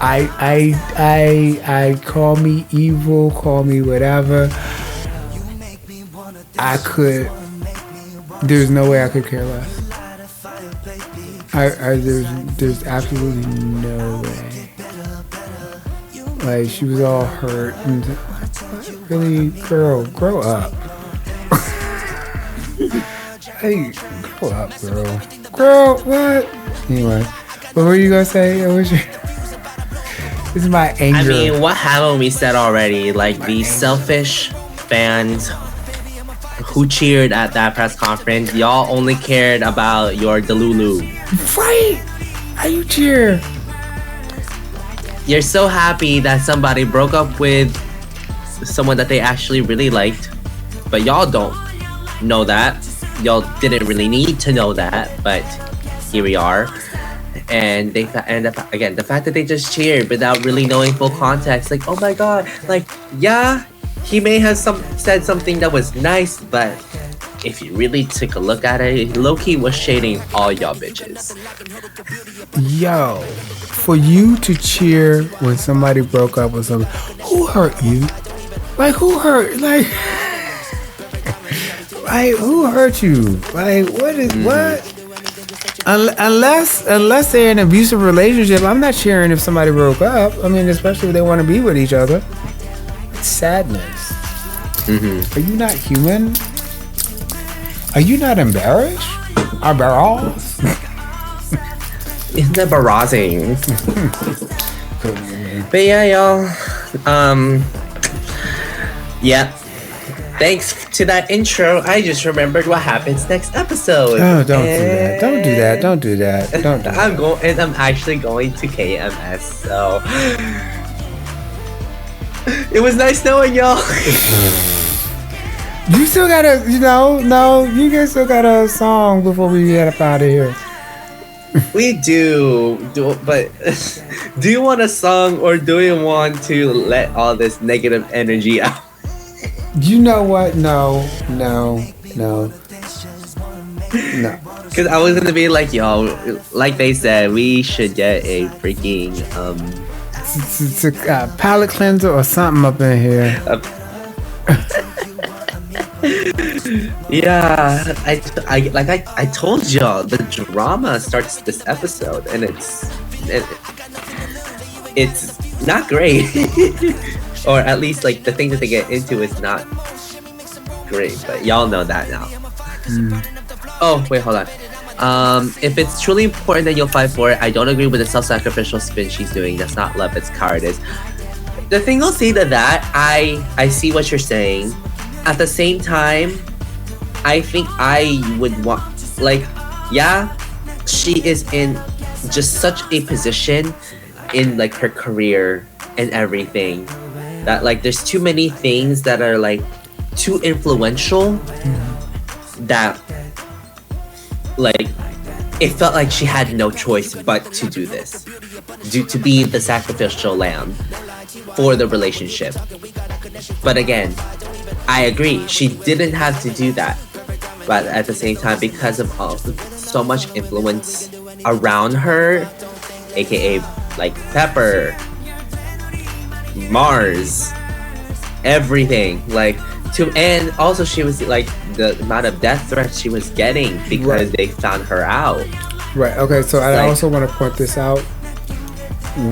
I call me evil, call me whatever. There's no way I could care less. There's absolutely no way. Like she was all hurt and really, girl, grow up. Hey, grow up, girl. Girl, what? Anyway, what were you gonna say? This is my anger.
I mean, what haven't we said already? Like these selfish fans who cheered at that press conference, y'all only cared about your Delulu.
Right? How you cheer?
You're so happy that somebody broke up with someone that they actually really liked, but y'all don't know that. Y'all didn't really need to know that, but here we are. And the fact that they just cheered without really knowing full context, like, oh my god, like, yeah, he may have said something that was nice, but if you really took a look at it, low-key was shading all y'all bitches.
Yo, for you to cheer when somebody broke up with someone, who hurt you? Like, who hurt? Like who hurt you? Like, what is what? Unless they're in an abusive relationship, I'm not cheering if somebody broke up. I mean, especially if they want to be with each other. It's sadness. Are you not human? Are you not embarrassed? Embarrassed?
It's embarrassing. But yeah, y'all. Yeah. Thanks to that intro, I just remembered what happens next episode.
Oh, don't do that.
I'm actually going to KMS, so it was nice knowing y'all.
You still gotta, you guys still got a song before we get up out of here.
We do, but do you want a song or do you want to let all this negative energy out?
You know what? No.
Because I was gonna be like, yo, like they said, we should get a freaking
it's a palate cleanser or something up in here.
Yeah, I told y'all the drama starts this episode, and it's not great, or at least like the thing that they get into is not great. But y'all know that now. Oh wait, hold on. If it's truly important, then you'll fight for it. I don't agree with the self-sacrificial spin she's doing. That's not love, it's cowardice. The thing I'll say to that, I see what you're saying. At the same time, I think I would want, like, yeah, she is in just such a position in like her career and everything that like there's too many things that are like too influential that like it felt like she had no choice but to do this, to be the sacrificial lamb for the relationship. But again, I agree, she didn't have to do that. But at the same time, because of so much influence around her, aka like Pepper, Mars, everything, like and also she was like the amount of death threats she was getting because they found her out.
Right. Okay. So I also want to point this out.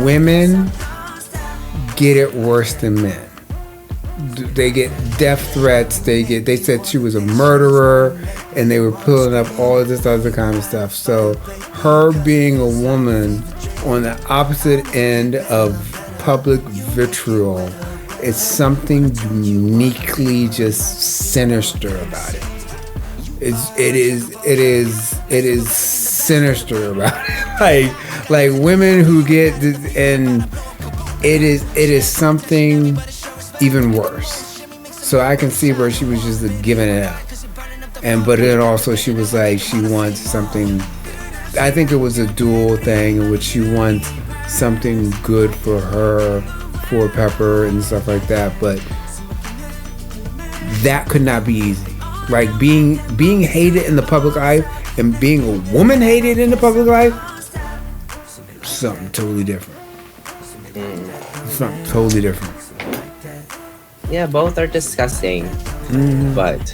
Women get it worse than men. They get death threats. They said she was a murderer, and they were pulling up all this other kind of stuff. So her being a woman on the opposite end of public vitriol is something uniquely just sinister about it. It is sinister about it. like women who get this, and it is something even worse. So I can see where she was just giving it up. But then also she was like, she wants something, I think it was a dual thing in which she wants something good for her, for Pepper and stuff like that. But that could not be easy. Like being hated in the public eye and being a woman hated in the public eye, something totally different. Something totally different.
Yeah, both are disgusting, but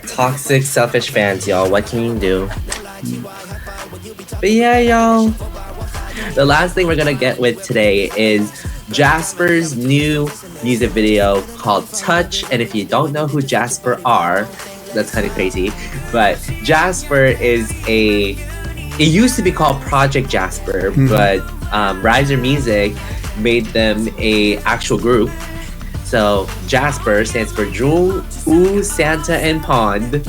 toxic, selfish fans, y'all. What can you do? But yeah, y'all. The last thing we're gonna get with today is Jasper's new music video called Touch. And if you don't know who JASP.ER, that's kind of crazy. But Jasper is it used to be called Project Jasper, but Riser Music made them a actual group. So Jasper stands for Jung, U, Santa, and Pond.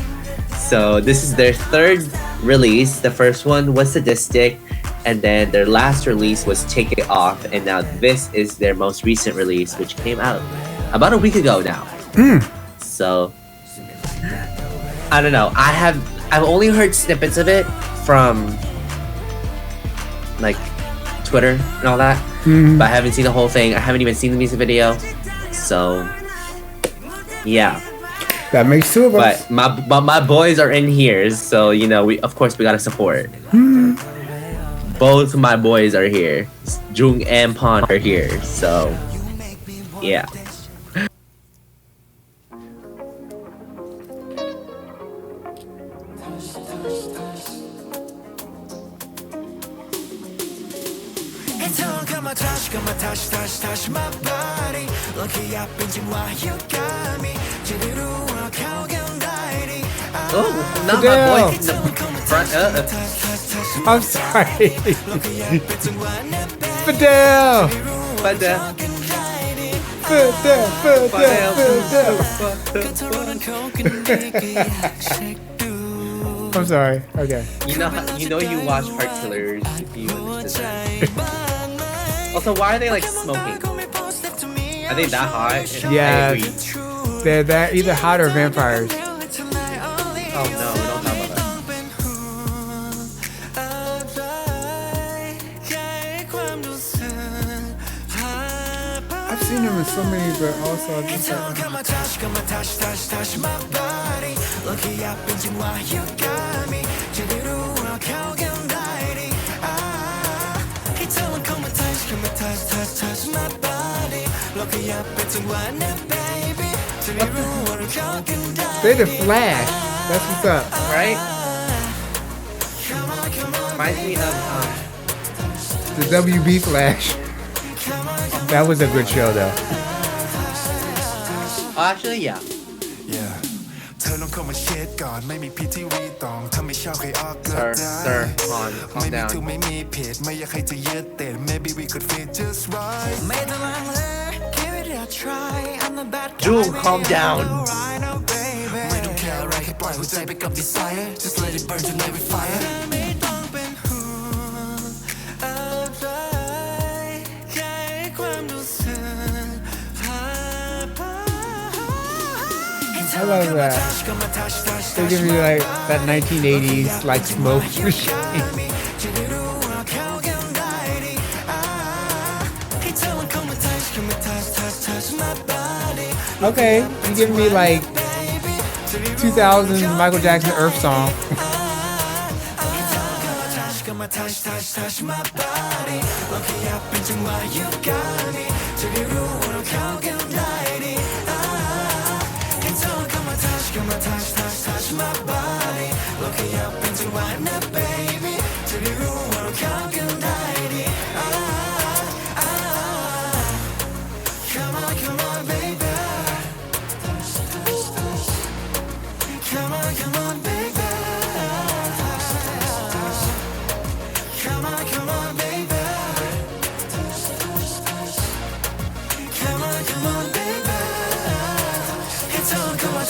So this is their third release. The first one was Sadistic, and then their last release was Take It Off, and now this is their most recent release, which came out about a week ago now. So I don't know. I've only heard snippets of it from like Twitter and all that, but I haven't seen the whole thing. I haven't even seen the music video. So yeah,
that makes two of us.
But my boys are in here, so you know we gotta support. Both my boys are here. Jung and Pond are here, so yeah. Oh, not my voice in the front.
I'm sorry. Fidel. I'm sorry. Okay.
You know you watch Heart Killers if you understand that. Also, why are they like smoking? Are they that hot?
Yeah. They're that either hot or vampires.
Oh no, we don't talk about that.
I've seen them in so many, but also I've just they're the Flash. That's what's up,
right? Reminds me of
the WB Flash. That was a good show, though.
Actually, yeah. Sir, calm down. Jewel, calm down.
I love that. They give me like that 1980s like smoke machine. Okay, you giving me like 2000 Michael Jackson Earth song.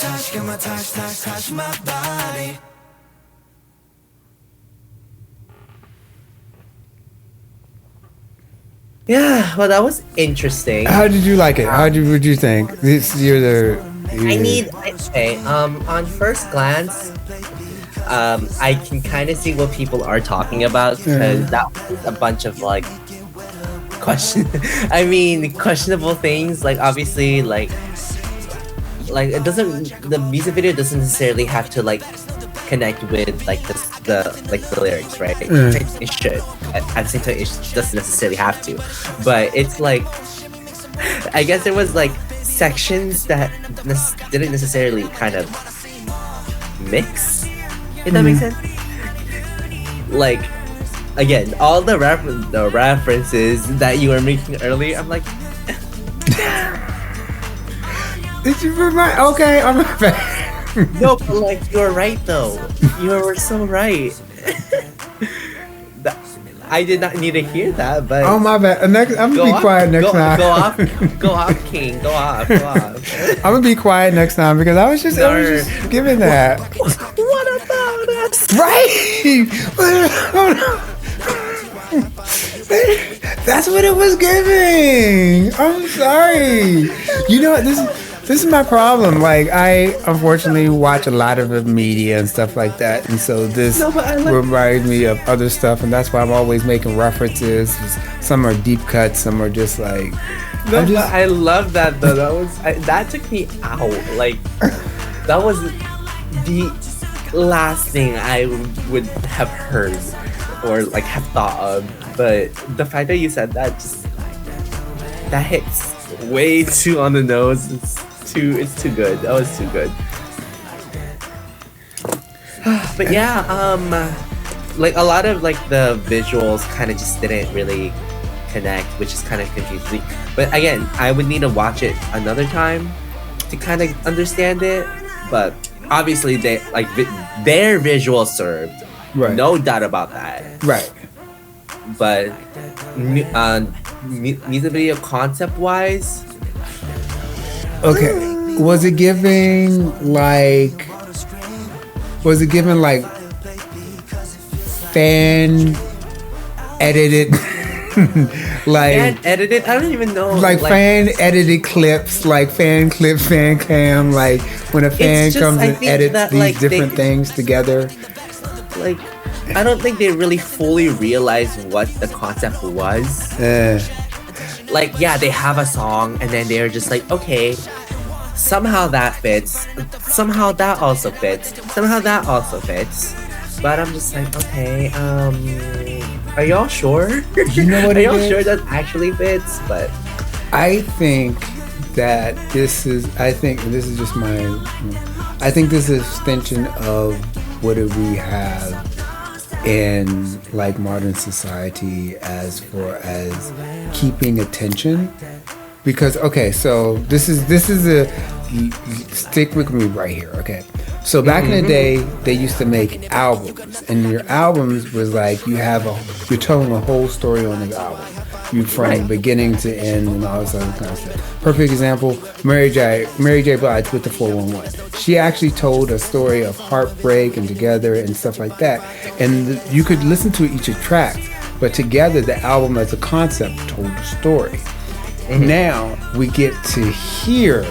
touch, come on, touch my body.
Yeah, well, that was interesting.
How did you like it? Would you think?
On first glance, I can kind of see what people are talking about because that was a bunch of like questionable things. Like obviously, like it doesn't. The music video doesn't necessarily have to like connect with like the lyrics, right? It should. At the same time, it doesn't necessarily have to, but it's like I guess there was like sections that didn't necessarily kind of mix. If that makes sense. Like again, all the references that you were making earlier, I'm like.
Did you remind? Okay, I'm not bad.
No, but like you're right though. You were so right. I did not need to hear that, but
oh my bad. I'm gonna be quiet next time.
Go off, King. Go off.
I'm gonna be quiet next time because I was just giving that.
What about us?
Right. That's what it was giving. I'm sorry. You know what? This is my problem. Like I unfortunately watch a lot of the media and stuff like that, and so this reminds me of other stuff, and that's why I'm always making references. Some are deep cuts, some are just like.
No, but I love that though. That took me out. Like that was the last thing I would have heard or like have thought of. But the fact that you said that that hits way too on the nose. It's too good. That was too good. But yeah, like a lot of like the visuals kind of just didn't really connect, which is kind of confusing. But again, I would need to watch it another time to kind of understand it. But obviously, their visual served, right? No doubt about that,
right?
But music video concept wise.
Okay, was it giving like fan edited like
fan edited? I don't even know.
Like fan edited clips, like fan clip, fan cam, like when a fan comes and edits these different things together.
Like I don't think they really fully realized what the concept was. Like, yeah, they have a song and then they're just like, okay, somehow that fits. Somehow that also fits. Somehow that also fits. But I'm just like, okay, are y'all sure?
You know what
are y'all sure that actually fits? But
I think that this is just my, I think this is an extension of what we have in like modern society as far as keeping attention, because okay, so this is a stick with me right here. Okay, so back in the day they used to make albums, and your albums was like you're telling a whole story on the album, you from beginning to end and all this other kind of stuff. Perfect example, Mary J. Blige with the 411. She actually told a story of heartbreak and together and stuff like that, and you could listen to each of tracks, but together the album as a concept told a story. Now we get to hear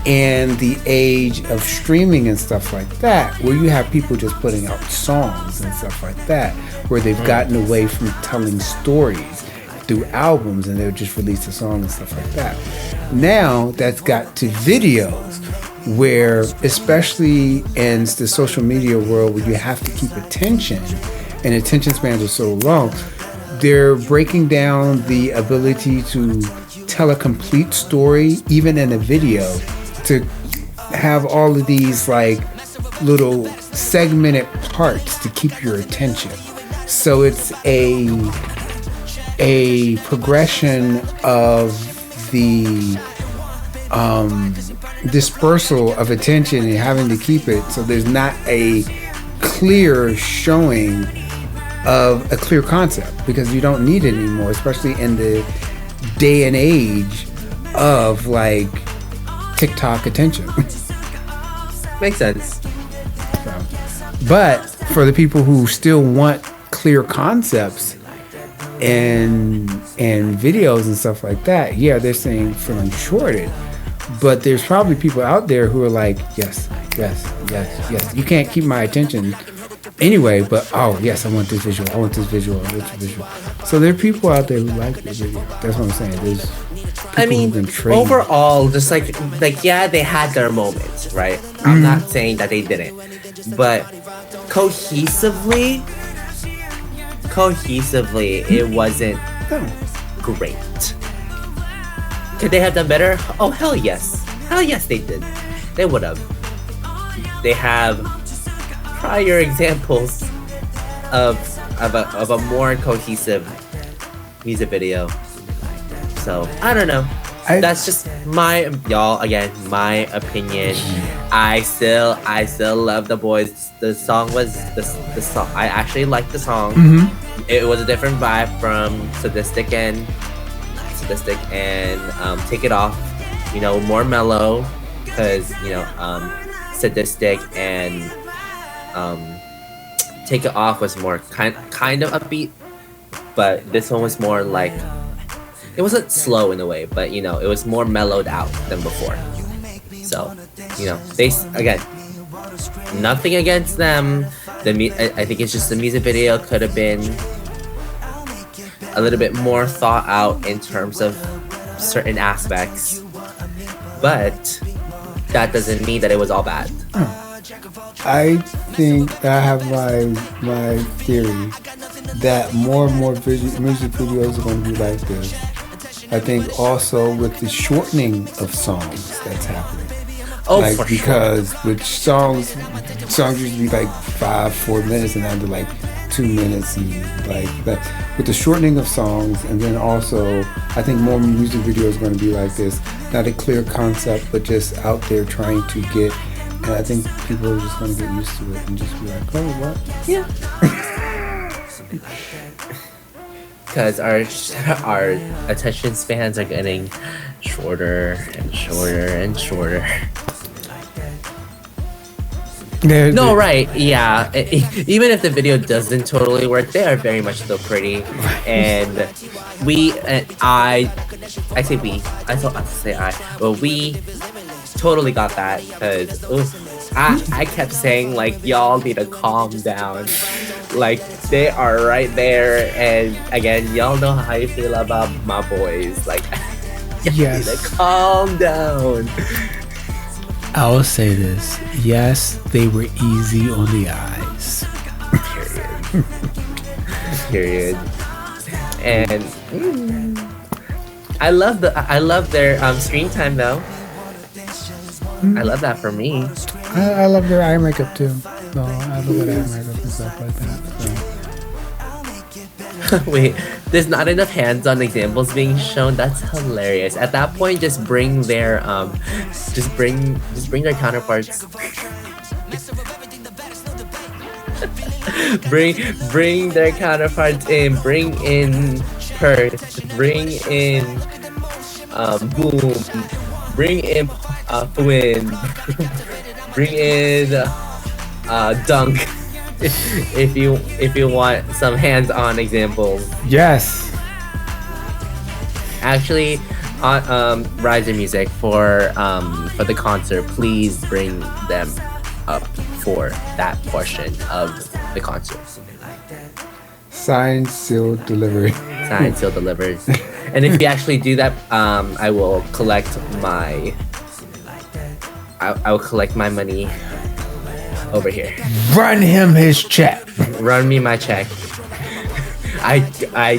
in the age of streaming and stuff like that, where you have people just putting out songs and stuff like that, where they've gotten away from telling stories through albums and they'll just release a song and stuff like that. Now that's got to videos, where especially in the social media world where you have to keep attention and attention spans are so long, they're breaking down the ability to tell a complete story even in a video, to have all of these like little segmented parts to keep your attention. So it's a progression of the dispersal of attention and having to keep it, so there's not a clear showing of a clear concept, because you don't need it anymore, especially in the day and age of like TikTok attention.
Makes sense.
But for the people who still want clear concepts and videos and stuff like that, yeah, they're saying feeling shorted. But there's probably people out there who are like, yes. You can't keep my attention anyway, but oh yes, I want this visual. So there are people out there who like the video. That's what I'm saying. There's
I mean, overall, just like yeah, they had their moments, right? I'm not saying that they didn't, but cohesively, it wasn't great. Could they have done better? Oh hell yes, they did. They would have. They have prior examples of a more cohesive music video. So I don't know. That's just my opinion. I still love the boys. The song. I actually liked the song. It was a different vibe from Sadistic and Take It Off. You know, more mellow because Sadistic and Take It Off was more kind of upbeat, but this one was more like. It wasn't slow in a way, but it was more mellowed out than before. So, they again, nothing against them. I think it's just the music video could have been a little bit more thought out in terms of certain aspects, but that doesn't mean that it was all bad.
I think I have my theory that more and more music videos are going to be like this. I think also with the shortening of songs that's happening. Because with songs used to be like 5-4 minutes and now they're like 2 minutes and like that. With the shortening of songs, and then also I think more music videos are going to be like this. Not a clear concept, but just out there trying to get. And I think people are just going to get used to it and just be like, oh, what?
Yeah. Because our attention spans are getting shorter and shorter and shorter. Right, yeah. Even if the video doesn't totally work, they are very much still pretty. And we totally got that because I kept saying like y'all need to calm down, like they are right there, and again y'all know how I feel about my boys, like y'all need to calm down.
I will say this, yes, they were easy on the eyes.
Period. And I love their screen time though. I love that for me.
I love their eye makeup too. So I love their eye makeup and stuff like that. So.
Wait, there's not enough hands-on examples being shown. That's hilarious. At that point, just bring their counterparts. bring their counterparts in. Bring in Perth. Bring in Boom. Bring in Win. Bring in Dunk. If you want some hands-on examples.
Yes.
Actually, on Riser Music for the concert, please bring them up for that portion of the concert.
Signed, sealed, delivered.
Signed, sealed, delivered. And if you actually do that, I will collect my money over here.
Run him his check.
Run me my check. I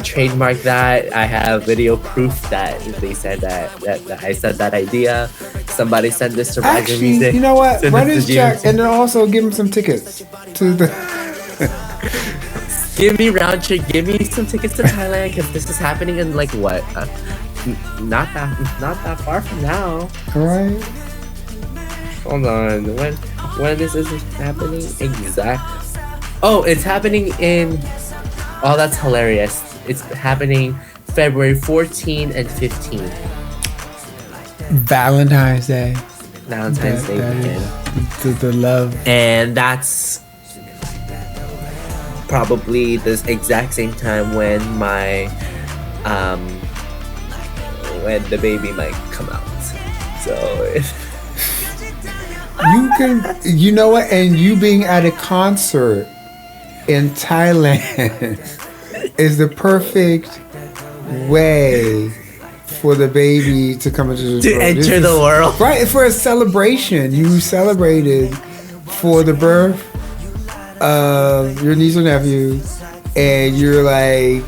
trademarked that. I have video proof that they said that I said that idea. Somebody sent this to Riser Music.
You know what? Run his check and then also give him some tickets to the.
Give me round trip. Give me some tickets to Thailand because this is happening in like what? Not that far from now.
All right.
Hold on. When this is happening exact? Oh, it's happening in. Oh, that's hilarious. It's happening February 14 and 15.
Valentine's Day.
Valentine's Day weekend.
The love.
And that's probably the exact same time when when the baby might come out. So
you know what? And you being at a concert in Thailand is the perfect way for the baby to come into the world.
Enter the world.
Right, for a celebration. You celebrated for the birth of your niece or nephew, and you're like,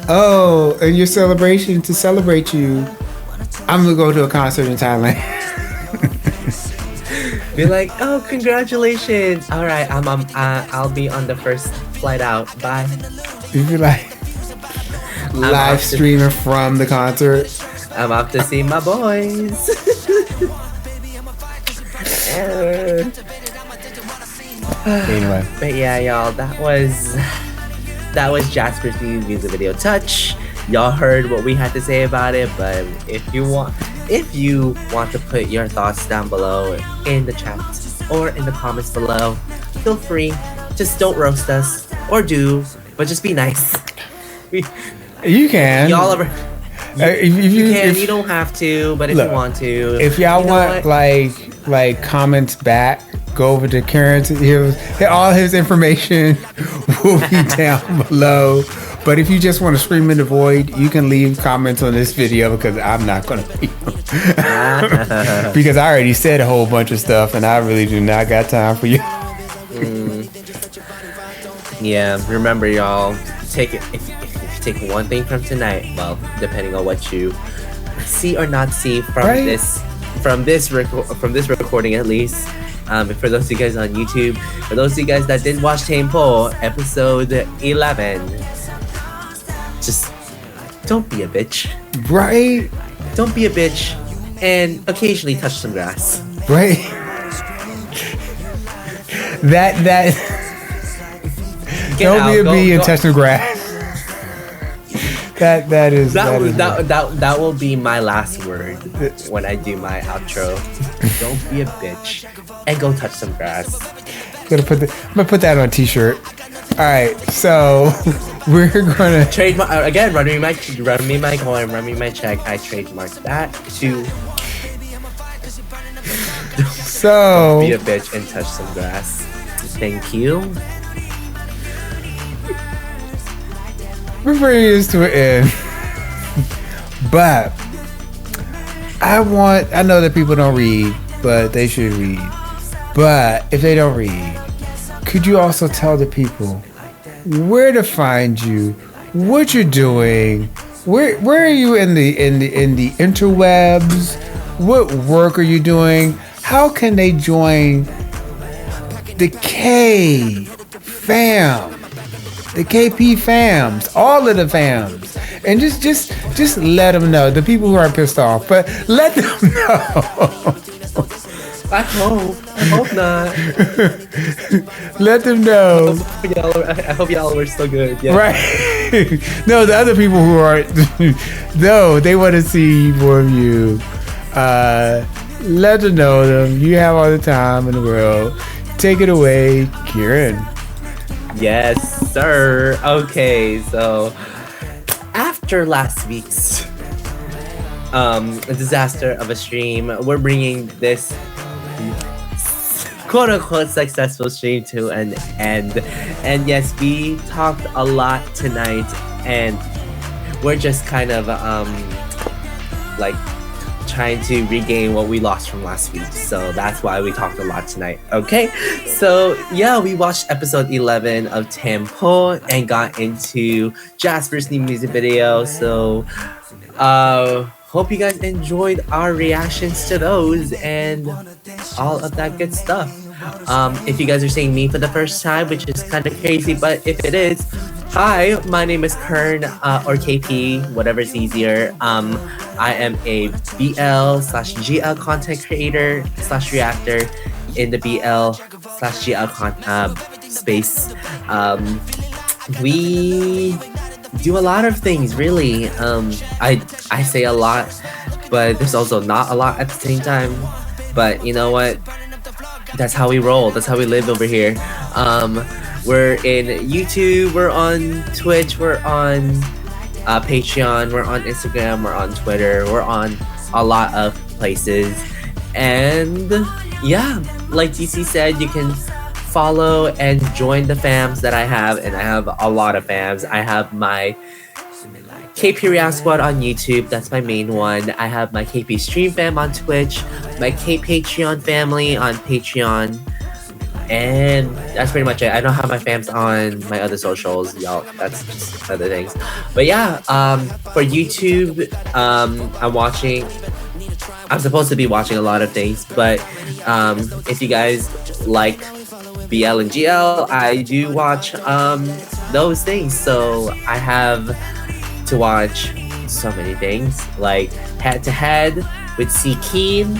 oh, and your celebration to celebrate you, I'm gonna go to a concert in Thailand.
Be like, oh, congratulations! All right, I'll be on the first flight out. Bye.
You'd be like live streaming from the concert.
I'm off to see my boys.
Anyway,
but yeah, y'all, that was Jasper's new music video, Touch. Y'all heard what we had to say about it, but if you want to put your thoughts down below in the chat or in the comments below, feel free. Just don't roast us, or do, but just be nice.
You can.
Y'all ever? You can. You don't have to, but if
look,
you want to.
If y'all want like comments back, go over to Kearne. All his information will be down below. But if you just want to scream in the void, you can leave comments on this video because I'm not going to read them. Because I already said a whole bunch of stuff and I really do not got time for you.
Yeah, remember y'all, take it. If you take one thing from tonight, well, depending on what you see or not see from this recording at least. For those of you guys on YouTube, for those of you guys that didn't watch ThamePo episode 11, just don't be a bitch.
Right?
Don't be a bitch and occasionally touch some grass.
Right? That don't be a bee and touch the grass. That will be my last word when I do my outro. Don't be a bitch and go touch some grass. I'm gonna put that on a t-shirt. All right, so we're gonna
trademark again. Run me my coin. Run me my check. I trademarked that too.
So
don't be a bitch and touch some grass. Thank you.
We're bringing this to an end. But I know that people don't read, but they should read. But if they don't read, could you also tell the people where to find you, what you're doing, where are you in the interwebs? What work are you doing? How can they join the K fam? The KP fams, all of the fams, and just let them know. The people who are pissed off, but let them know.
I hope not.
Let them know.
I hope y'all were still good. Yeah.
Right. No, the other people who aren't. No, they want to see more of you. Let them know them. You have all the time in the world. Take it away, Kearne.
Yes, sir. Okay, so after last week's disaster of a stream, we're bringing this quote-unquote successful stream to an end. And yes, we talked a lot tonight, and we're just kind of like trying to regain what we lost from last week. So that's why we talked a lot tonight. Okay, so yeah, we watched episode 11 of ThamePo and got into Jasper's new music video. So hope you guys enjoyed our reactions to those and all of that good stuff. If you guys are seeing me for the first time, which is kind of crazy, but if it is, hi, my name is Kearne, or KP, whatever's easier. I am a BL/GL content creator / reactor in the BL/GL space. We do a lot of things, really. I say a lot, but there's also not a lot at the same time. But you know what? That's how we roll. That's how we live over here. We're in YouTube, we're on Twitch, we're on Patreon, we're on Instagram, we're on Twitter, we're on a lot of places. And yeah, like DC said, you can follow and join the fams that I have, and I have a lot of fams. I have my KP React Squad on YouTube, that's my main one. I have my KP Stream fam on Twitch, my K Patreon family on Patreon, and that's pretty much it. I don't have my fams on my other socials, y'all. That's just other things. But yeah, for YouTube, I'm supposed to be watching a lot of things, but if you guys like BL and GL, I do watch those things. So I have to watch so many things, like Head to Head with C Kearne,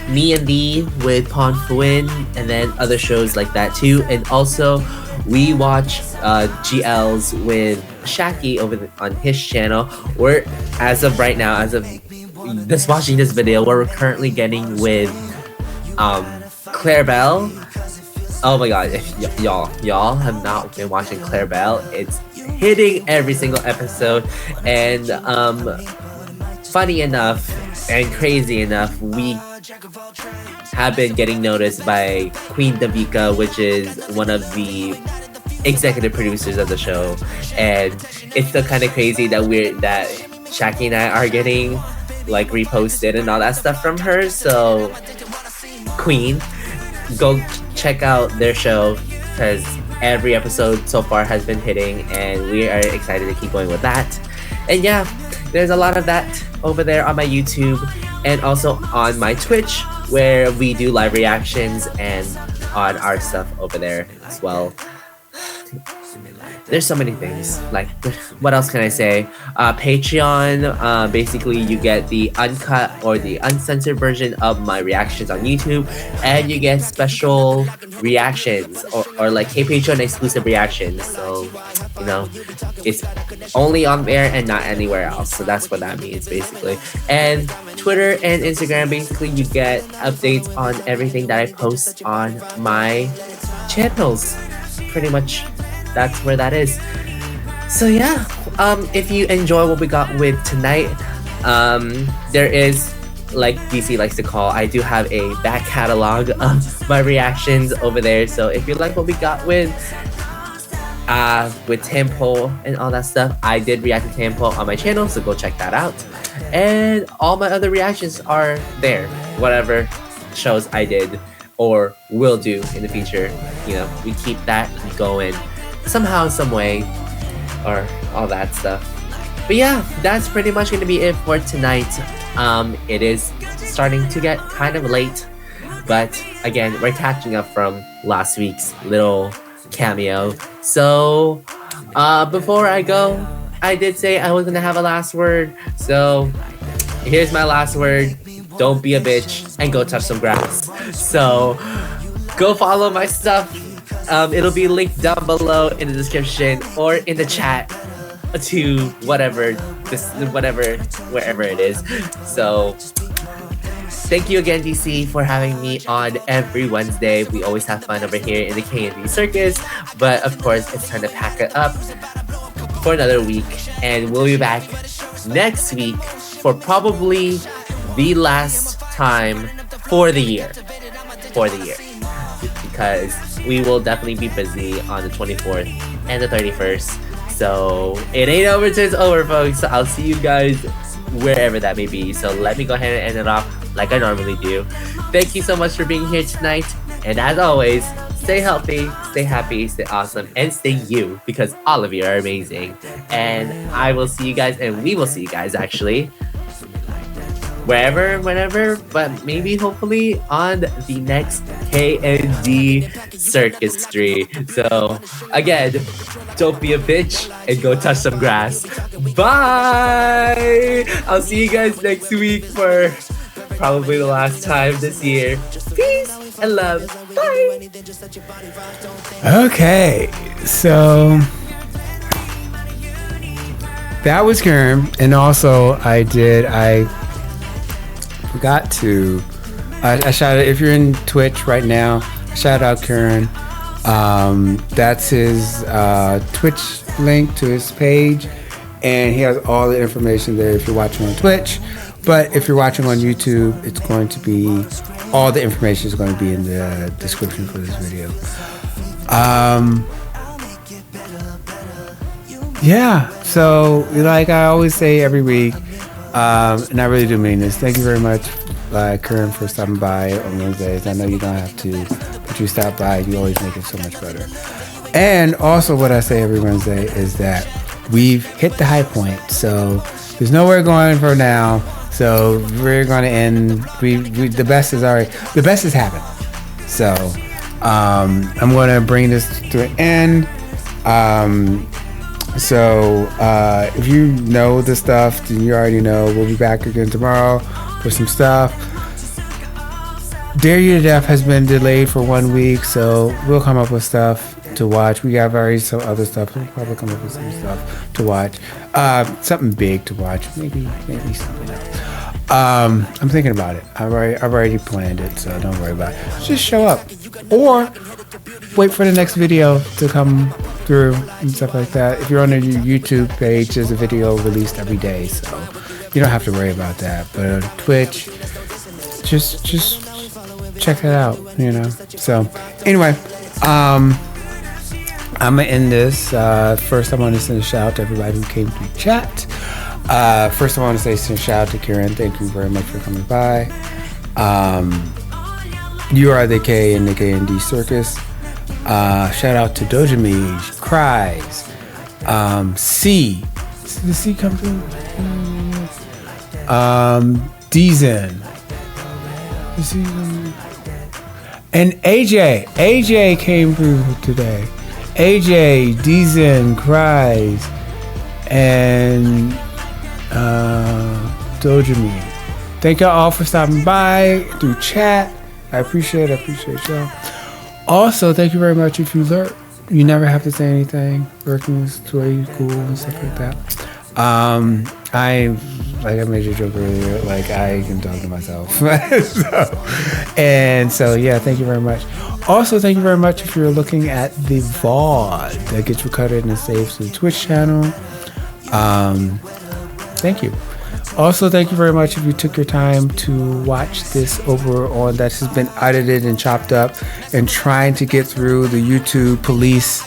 Me and Thee with Pon Fuin, and then other shows like that too. And also we watch GLs with Shaki on his channel. We're, as of right now, as of this watching this video, we're currently getting with Claire Bell. Oh my god, if y'all have not been watching Claire Bell, it's hitting every single episode. And funny enough and crazy enough, we have been getting noticed by Queen Davika, which is one of the executive producers of the show. And it's still kind of crazy that Shaki and I are getting like reposted and all that stuff from her. So Queen, go check out their show, because every episode so far has been hitting, and we are excited to keep going with that. And yeah, there's a lot of that over there on my YouTube and also on my Twitch, where we do live reactions, and on our stuff over there as well. There's so many things. Like, what else can I say? Patreon, basically you get the uncut or the uncensored version of my reactions on YouTube, and you get special reactions or like Patreon exclusive reactions. So, you know, it's only on there and not anywhere else. So that's what that means basically. And Twitter and Instagram, basically you get updates on everything that I post on my channels. Pretty much that's where that is. So yeah, if you enjoy what we got with tonight, there is, like DC likes to call, I do have a back catalog of my reactions over there. So if you like what we got with ThamePo and all that stuff, I did react to ThamePo on my channel, so go check that out. And all my other reactions are there, whatever shows I did or will do in the future. You know, we keep that going somehow, some way, or all that stuff. But yeah, that's pretty much going to be it for tonight. It is starting to get kind of late, but again, we're catching up from last week's little cameo. So before I go, I did say I was gonna have a last word, so here's my last word. Don't be a bitch and go touch some grass. So go follow my stuff. It'll be linked down below in the description or in the chat to wherever it is. So thank you again, DC, for having me on every Wednesday. We always have fun over here in the KD Circus, but of course it's time to pack it up for another week, and we'll be back next week for probably the last time for the year, because we will definitely be busy on the 24th and the 31st. So it ain't over till it's over, folks. So I'll see you guys wherever that may be. So let me go ahead and end it off like I normally do. Thank you so much for being here tonight, and as always, stay healthy, stay happy, stay awesome, and stay you, because all of you are amazing. And I will see you guys, and we will see you guys actually wherever, whenever, but maybe hopefully on the next KD Circus stream. So again, don't be a bitch and go touch some grass. Bye! I'll see you guys next week for probably the last time this year. Peace and love. Bye!
Okay, so that was Kearne, and also I forgot to. I shout out, if you're in Twitch right now, shout out Kearne. That's his Twitch link to his page, and he has all the information there if you're watching on Twitch. But if you're watching on YouTube, it's going to be, all the information is going to be in the description for this video. Yeah, so like I always say every week, and I really do mean this, thank you very much, Kearne, for stopping by on Wednesdays. I know you don't have to, but you stop by, you always make it so much better. And also what I say every Wednesday is that we've hit the high point, so there's nowhere going for now. So we're going to end, the best has happened. So I'm going to bring this to an end. So if you know the stuff, then you already know. We'll be back again tomorrow for some stuff. Dare You to Death has been delayed for 1 week, so we'll come up with stuff to watch. We got already some other stuff. We'll probably come up with some stuff to watch. Something big to watch. Maybe something else. I'm thinking about it. I've already planned it, so don't worry about it. Just show up, or wait for the next video to come through and stuff like that. If you're on the YouTube page, there's a video released every day, so you don't have to worry about that. But on Twitch, just check that out, you know. So anyway, I'm gonna end this. First, I want to send a shout out to everybody who came to chat. First, I want to say send a shout out to Kearne. Thank you very much for coming by. You are the K in the KD Circus. Shout out to Dojami, Cries, C. Did the C come through? Dzen. And AJ. AJ came through today. AJ, Dzen, Cries, and Dojami. Thank y'all all for stopping by through chat. I appreciate y'all. Also, thank you very much if you lurk. You never have to say anything. Lurking is way cool and stuff like that. I made a joke earlier, like I can talk to myself. So yeah, thank you very much. Also, thank you very much if you're looking at the VOD that gets recorded and saved to the Twitch channel. Thank you. Also, thank you very much if you took your time to watch this over on that has been edited and chopped up and trying to get through the YouTube police.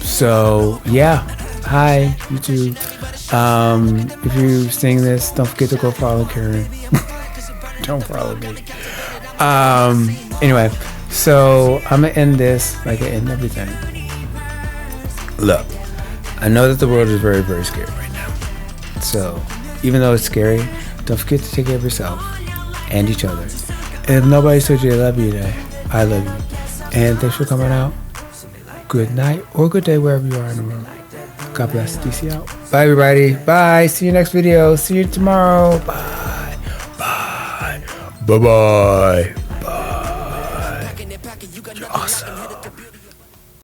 So yeah, hi YouTube. If you're seeing this, don't forget to go follow Kearne. Don't follow me. Anyway, so I'm gonna end this like I end everything. Look, I know that the world is very, very scary right now. So even though it's scary, don't forget to take care of yourself and each other. And if nobody told you they love you today, I love you. And thanks for coming out. Good night or good day wherever you are in the world. God bless. DC out. Bye everybody. Bye. See you next video. See you tomorrow. Bye. Bye. Bye-bye.